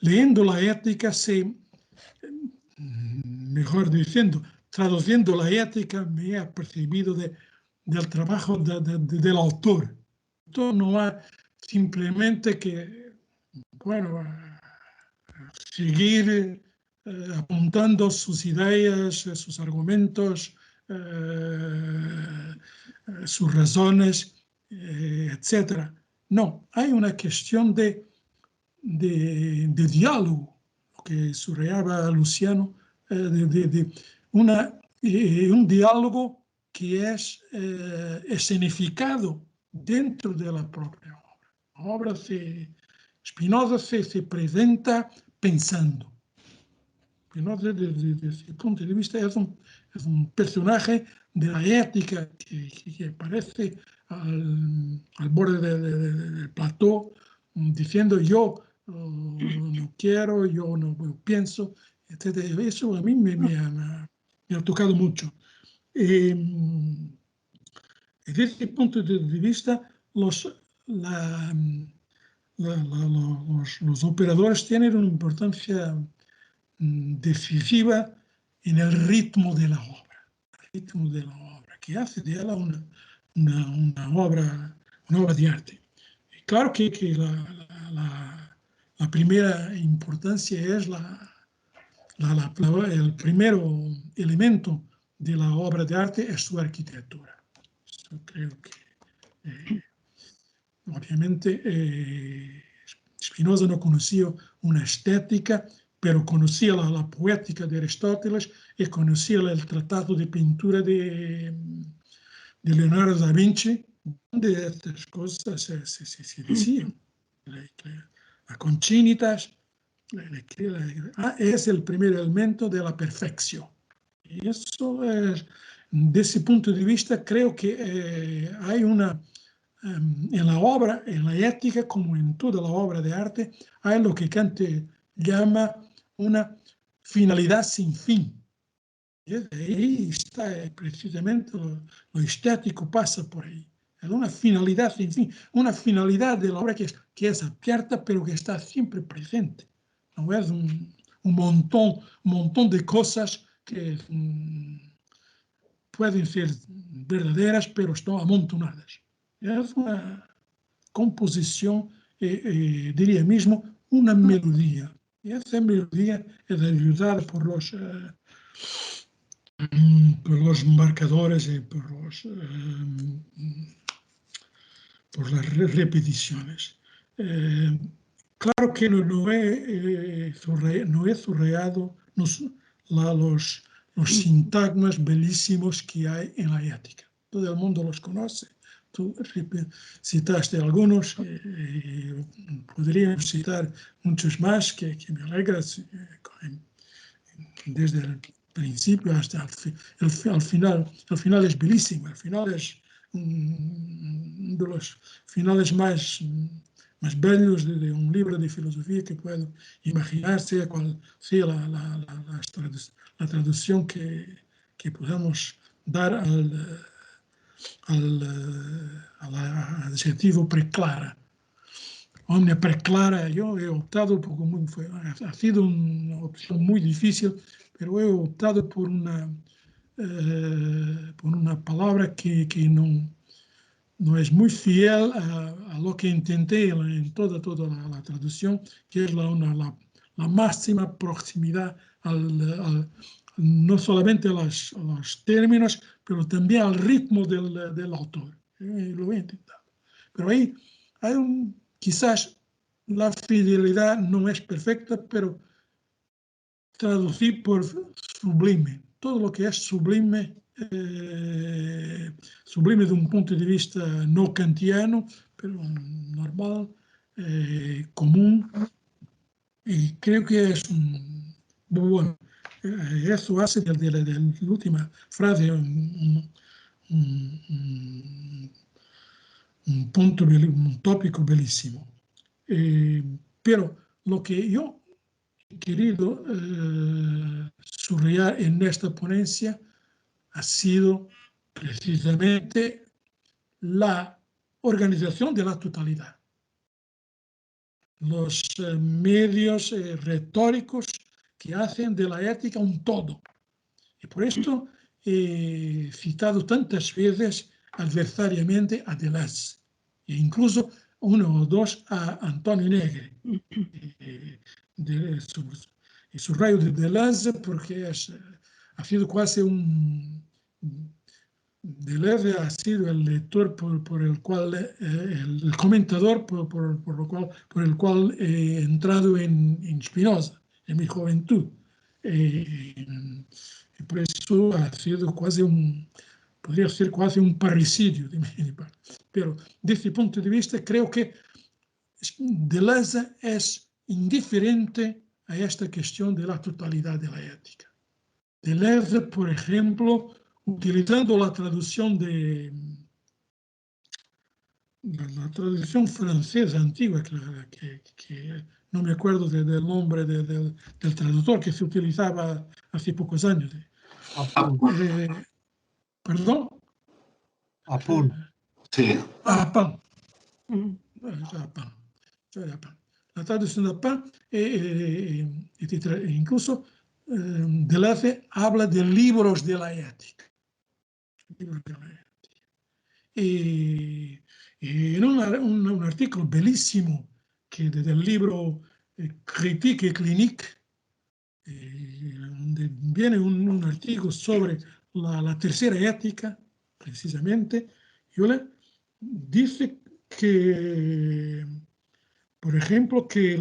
leyendo la ética mejor diciendo, traduciendo la ética, me he apercibido del trabajo del autor. Esto no es simplemente que bueno, seguir apuntando sus ideas, sus argumentos, sus razones, etc. No, hay una cuestión de diálogo, lo que subrayaba Luciano, un diálogo que es escenificado dentro de la propia obra. La obra Spinoza se presenta pensando. Spinoza, desde ese punto de vista, es un personaje de la ética que aparece al borde del plató, diciendo yo no quiero, yo no pienso, etc. Eso a mí me ha tocado mucho. Desde ese punto de vista, los operadores tienen una importancia decisiva en el ritmo de la obra, que hace de ella una obra de arte. Y claro que la primera importancia es el primer elemento de la obra de arte es su arquitectura. Yo creo que obviamente Spinoza no conocía una estética, pero conocía la poética de Aristóteles y conocía el tratado de pintura de Leonardo da Vinci, donde estas cosas se decían. La concinitas es el primer elemento de la perfección. Y eso es, de ese punto de vista, creo que hay en la obra, en la ética, como en toda la obra de arte, hay lo que Kant llama una finalidad sin fin. Y ahí está precisamente lo estético pasa por ahí. Es una finalidad sin fin, una finalidad de la obra que es abierta, pero que está siempre presente. No es un montón de cosas que pueden ser verdaderas, pero están amontonadas. Es una composición, diría mismo, una melodía. Y esa melodía es ayudada por los marcadores y por las repeticiones. Claro que no he subrayado los sintagmas belísimos que hay en la ética. Todo el mundo los conoce. Tú citaste algunos, podríamos citar muchos más que me alegras desde el principio hasta el final. El final es belísimo, el final es uno de los finales más bellos de un libro de filosofía que puedo imaginar, sea cual sea la traducción que podamos dar al adjetivo preclara. Omnia preclara, yo he optado por, ha sido una opción muy difícil, pero he optado por una palabra que no es muy fiel a lo que intenté en toda la traducción, que es la máxima proximidad no solamente a los términos, pero también al ritmo del autor. Lo he intentado. Pero ahí hay quizás la fidelidad no es perfecta, pero traducir por sublime. Todo lo que es sublime, sublime de un punto de vista no kantiano, pero normal, común, y creo que es muy bueno. Eso hace de la última frase un punto, un tópico bellísimo. Pero lo que yo he querido subrayar en esta ponencia ha sido precisamente la organización de la totalidad. Los medios retóricos que hacen de la ética un todo. Y por esto he citado tantas veces adversariamente a Deleuze, e incluso uno o dos a Antonio Negri. Subrayo de Deleuze porque ha sido casi Deleuze ha sido el lector por el cual, el comentador por el cual he entrado en Spinoza, en mi juventud. Y por eso ha sido podría ser casi un parricidio de mi parte. Pero desde ese punto de vista creo que Deleuze es indiferente a esta cuestión de la totalidad de la ética. Deleuze, por ejemplo, utilizando la traducción francesa antigua, que no me acuerdo del nombre del traductor, que se utilizaba hace pocos años. ¿Perdón? Apun. Sí. Apun. La traducción de Apun, incluso Deleuze habla de libros de la ética. Y en un artículo bellísimo del libro Critique Clinique, donde viene un artículo sobre la tercera ética, precisamente, dice que, por ejemplo, que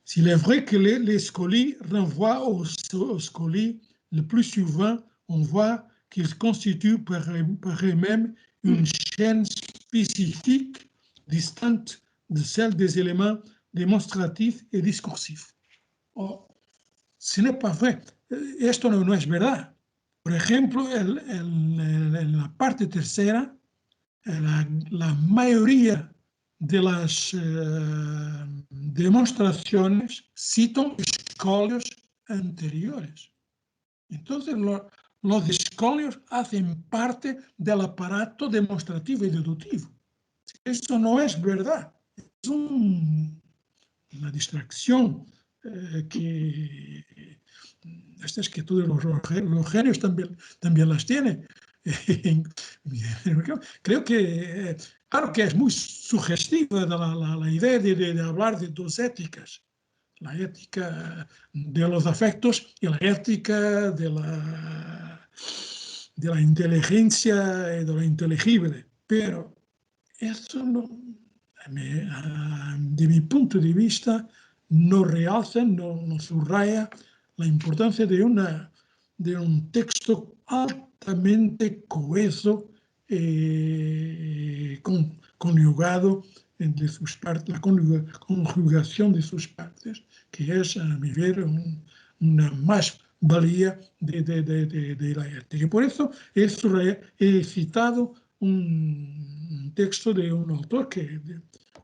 s'il est vrai que les scolies renvoient aux scolies, le plus souvent, on voit qu'ils constituent par eux-mêmes une chaîne spécifique distante de celle des éléments démonstratifs et discursifs. Oh, ce n'est pas vrai. Esto no es verdad. Por ejemplo, en la parte tercera, la mayoría de las demostraciones citan escolios anteriores. Entonces, los escolios hacen parte del aparato demostrativo y deductivo. Eso no es verdad. Es una distracción estas que todos los genios también las tienen. Creo que, claro que es muy sugestiva la idea de hablar de dos éticas. La ética de los afectos y la ética de la inteligencia y de lo inteligible. Pero eso no, de mi punto de vista, no realza, no subraya la importancia de un texto altamente coheso, conjugado entre sus partes, la conjugación de sus partes, que es, a mi ver, una más valía de la ética. Y por eso he citado un texto de un autor que,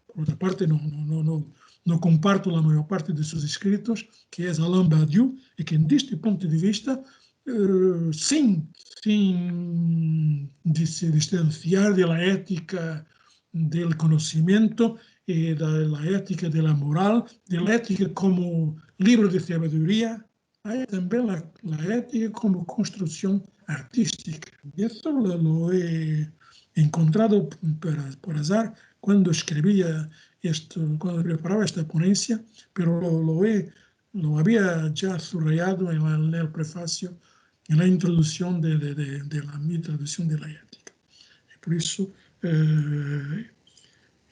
por otra parte, no comparto la mayor parte de sus escritos, que es Alain Badiou, y que desde este punto de vista, sin distanciar de la ética del conocimiento, de la ética de la moral, de la ética como libro de sabiduría, hay también la ética como construcción artística. Y eso lo he encontrado por azar cuando escribía cuando preparaba esta ponencia, pero lo había ya subrayado en el prefacio, en la introducción de mi traducción de la ética. Y por eso,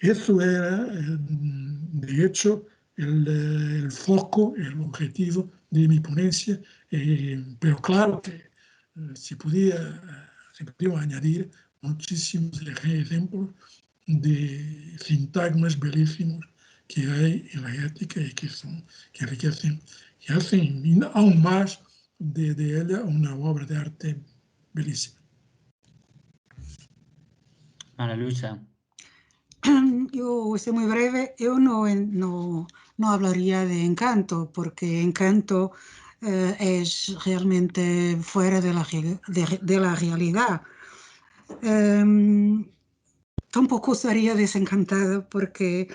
eso era, de hecho, el foco, el objetivo de mi ponencia, pero claro que se podía añadir muchísimos ejemplos de sintagmas bellísimos que hay en la ética y que enriquecen y hacen aún más de ella una obra de arte bellísima. Ana Luisa. Yo voy a ser muy breve. Yo no hablaría de Encanto, porque Encanto es realmente fuera de la realidad. Tampoco estaría desencantada porque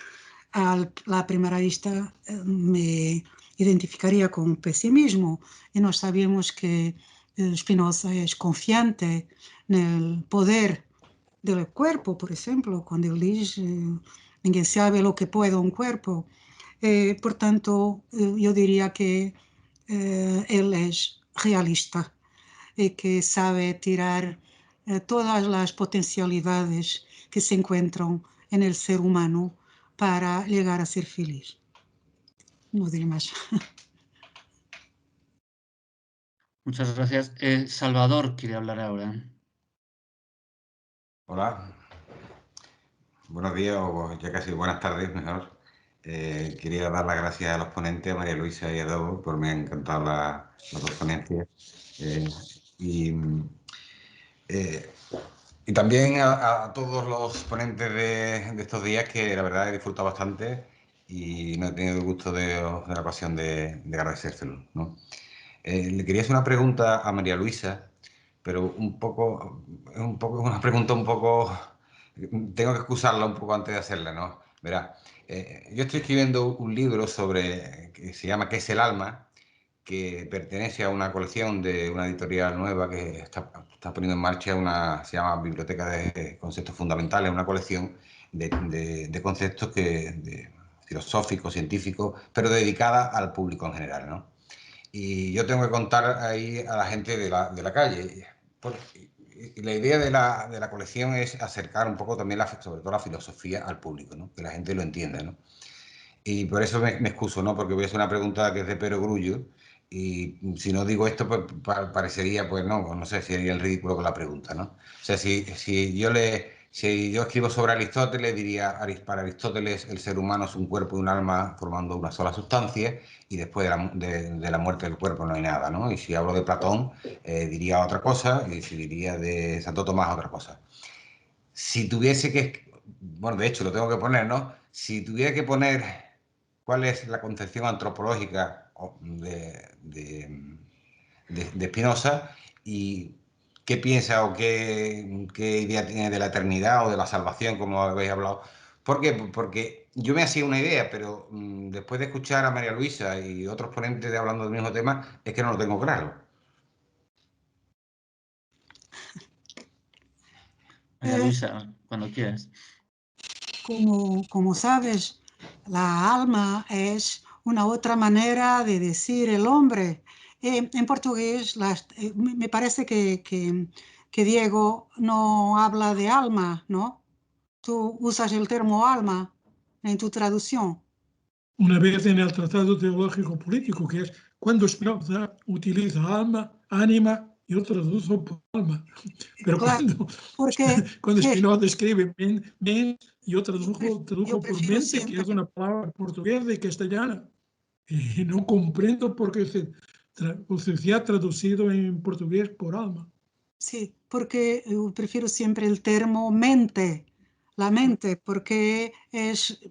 a la primera vista me identificaría con pesimismo y no sabemos que Spinoza es confiante en el poder del cuerpo, por ejemplo, cuando él dice, ninguém sabe lo que puede un cuerpo. Por tanto, yo diría que él es realista y que sabe tirar todas las potencialidades que se encuentran en el ser humano para llegar a ser feliz. No diré más. Muchas gracias. Salvador quiere hablar ahora. Hola. Buenos días o ya casi buenas tardes, mejor. Quería dar las gracias a los ponentes, a María Luisa y a Dogo, por me han encantado las dos ponencias. Y también a todos los ponentes de estos días, que la verdad he disfrutado bastante y no he tenido el gusto de la ocasión de agradecérselo, ¿no? Le quería hacer una pregunta a María Luisa, pero es una pregunta un poco, tengo que excusarla un poco antes de hacerla, ¿no? Verá, yo estoy escribiendo un libro que se llama ¿Qué es el alma?, que pertenece a una colección de una editorial nueva que está poniendo en marcha se llama Biblioteca de Conceptos Fundamentales, una colección de conceptos filosóficos, científicos, pero dedicada al público en general, ¿no? Y yo tengo que contar ahí a la gente de la calle. Y la idea de la colección es acercar un poco también, sobre todo la filosofía, al público, ¿no? Que la gente lo entienda, ¿no? Y por eso me excuso, ¿no? Porque voy a hacer una pregunta que es de perogrullo, y si no digo esto, pues parecería, pues no sé, sería el ridículo con la pregunta, ¿no? O sea, si yo escribo sobre Aristóteles, diría, para Aristóteles el ser humano es un cuerpo y un alma formando una sola sustancia, y después de la muerte del cuerpo no hay nada, ¿no? Y si hablo de Platón, diría otra cosa, y si diría de Santo Tomás, otra cosa. Si tuviese bueno, de hecho lo tengo que poner, ¿no? Si tuviera que poner cuál es la concepción antropológica de Spinoza y qué piensa o qué idea tiene de la eternidad o de la salvación, como habéis hablado. ¿Por qué? Porque yo me hacía una idea, pero después de escuchar a María Luisa y otros ponentes hablando del mismo tema, es que no lo tengo claro. María Luisa, cuando quieras. Como sabes, la alma es una otra manera de decir el hombre. En portugués, me parece que Diego no habla de alma, ¿no? Tú usas el término alma en tu traducción. Una vez en el Tratado Teológico Político, que es cuando Spinoza utiliza alma, ánima, yo traduzo por alma. Pero claro, cuando Spinoza escribe mente, yo tradujo por mente, siempre, que es una palabra portuguesa y castellana. Y no comprendo por qué se ha traducido en portugués por alma. Sí, porque yo prefiero siempre el término mente, la mente, porque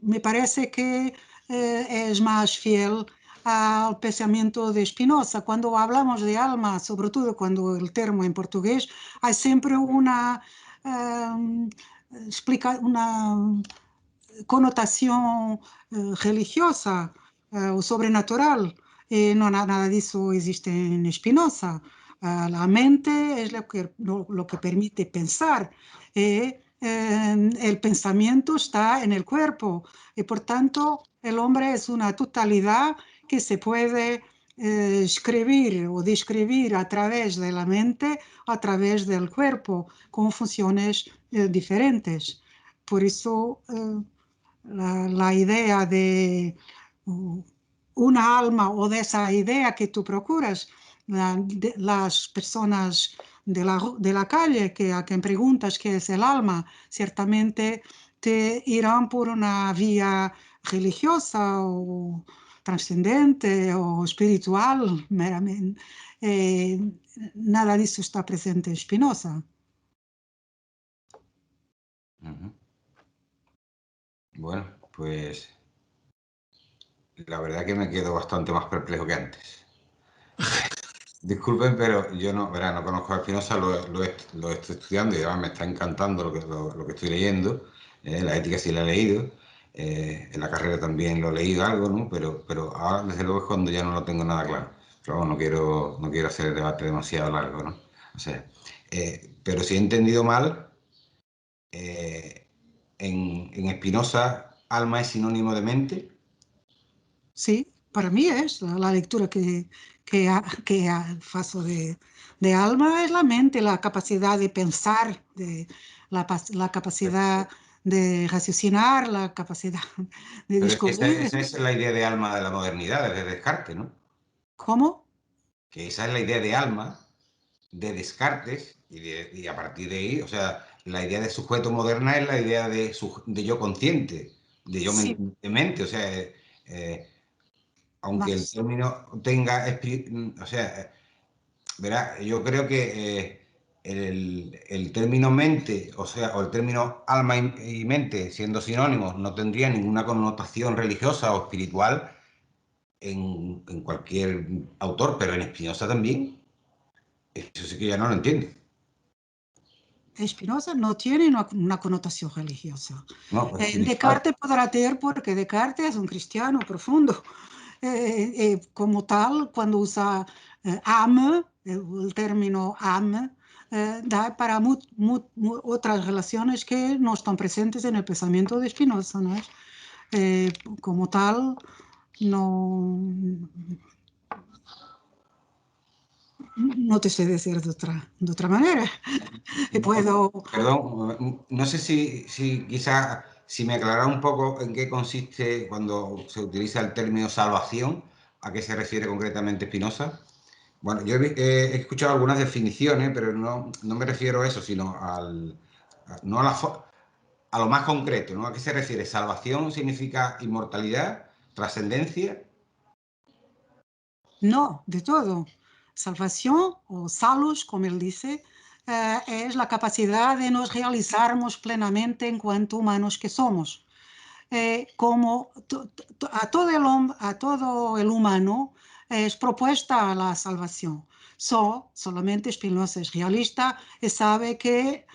me parece que es más fiel al pensamiento de Spinoza. Cuando hablamos de alma, sobre todo cuando el término en portugués, hay siempre una connotación religiosa o sobrenatural. No, nada de eso existe en Spinoza. La mente es lo que permite pensar. El pensamiento está en el cuerpo y por tanto el hombre es una totalidad que se puede escribir o describir a través de la mente, a través del cuerpo, con funciones diferentes. Por eso la idea de una alma o de esa idea que tú procuras, las personas de la calle a quien preguntas qué es el alma, ciertamente te irán por una vía religiosa o trascendente o espiritual meramente. Nada de eso está presente en Spinoza. Bueno, pues la verdad que me quedo bastante más perplejo que antes. Disculpen, pero yo no conozco a Spinoza, lo estoy estudiando y además me está encantando lo que estoy leyendo. La ética sí la he leído, en la carrera también lo he leído algo, ¿no? Pero ahora desde luego es cuando ya no lo tengo nada claro. Pero no quiero hacer el debate demasiado largo, ¿no? O sea, pero si he entendido mal, en Spinoza, alma es sinónimo de mente. Sí, para mí es la lectura que faço de alma es la mente, la capacidad de pensar, la capacidad de raciocinar, la capacidad de Pero esa descubrir. es la idea de alma de la modernidad, desde Descartes, ¿no? ¿Cómo? Que esa es la idea de alma de Descartes y a partir de ahí, o sea, la idea de sujeto moderna es la idea de yo consciente, de yo Sí, de mente, o sea, aunque el más. término tenga, o sea, verá, yo creo que el término mente, o sea, o el término alma y mente, siendo sinónimos, no tendría ninguna connotación religiosa o espiritual en cualquier autor, pero en Spinoza también. Eso sí que ya no lo entiendo. Spinoza no tiene una connotación religiosa. No, espiritual. Descartes podrá tener porque Descartes es un cristiano profundo. Como tal, cuando usa âme, el término âme, da para otras relaciones que no están presentes en el pensamiento de Spinoza, ¿no? Como tal, no te sé decir de otra manera. Puedo... Perdón, no sé si quizá si me aclarara un poco en qué consiste cuando se utiliza el término salvación, a qué se refiere concretamente Spinoza. Bueno, yo he escuchado algunas definiciones, pero no me refiero a eso, sino no a lo más concreto, ¿no? ¿A qué se refiere? ¿Salvación significa inmortalidad, trascendencia? No, de todo. Salvación o salus, como él dice, es la capacidad de nos realizarmos plenamente en cuanto humanos que somos. Como a todo el humano es propuesta la salvación. Solamente Spinoza es realista y sabe que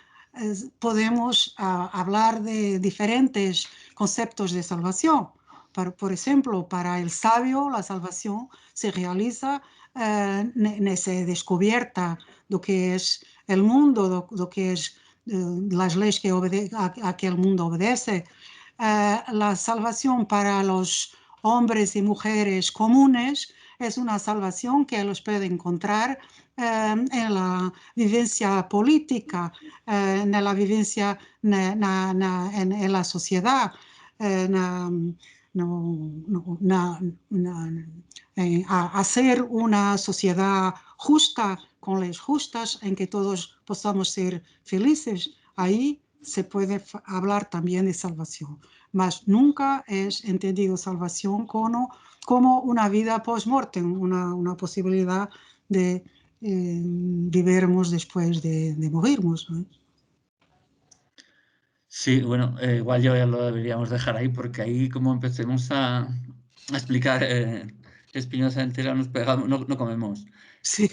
podemos hablar de diferentes conceptos de salvación. Por ejemplo, para el sabio la salvación se realiza en esa descubierta de lo que es el mundo, de lo que es las leyes a que el mundo obedece. La salvación para los hombres y mujeres comunes es una salvación que los puede encontrar en la vivencia política, en la vivencia en la sociedad, hacer una sociedad justa, con leyes justas, en que todos podamos ser felices. Ahí se puede hablar también de salvación, mas nunca es entendido salvación como una vida post-mortem, una posibilidad de vivirmos después de morirnos, ¿no? Sí, bueno, igual ya lo deberíamos dejar ahí porque ahí como empecemos a explicar Spinoza entera nos pegamos, no comemos. Sí.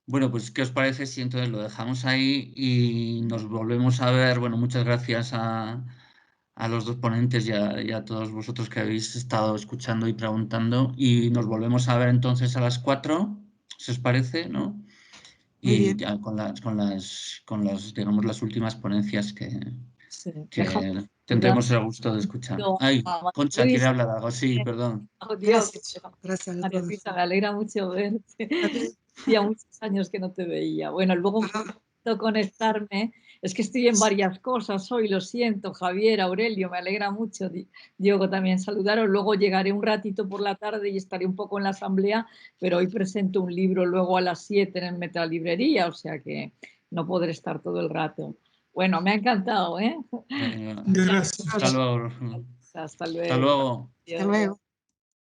Bueno, pues ¿qué os parece si entonces lo dejamos ahí y nos volvemos a ver? Bueno, muchas gracias a los dos ponentes y a todos vosotros que habéis estado escuchando y preguntando. Y nos volvemos a ver entonces a las 4, si os parece, ¿no? Muy Y bien. ya con las, digamos, las últimas ponencias Sí, que tendremos el gusto de escuchar. Ay, Concha, ¿quiere hablar algo? Sí, perdón. Oh, Dios. Gracias a María todos. Luisa, me alegra mucho verte. A ti. Hacía muchos años que no te veía. Bueno, luego puedo conectarme. Es que estoy en varias cosas hoy, lo siento, Javier, Aurelio, me alegra mucho. Diego, también saludaros. Luego llegaré un ratito por la tarde y estaré un poco en la asamblea, pero hoy presento un libro luego a las 7 en el Metalibrería, o sea que no podré estar todo el rato. Bueno, me ha encantado, ¿eh? Venga, Gracias. hasta luego. Hasta Hasta luego. luego. Hasta luego.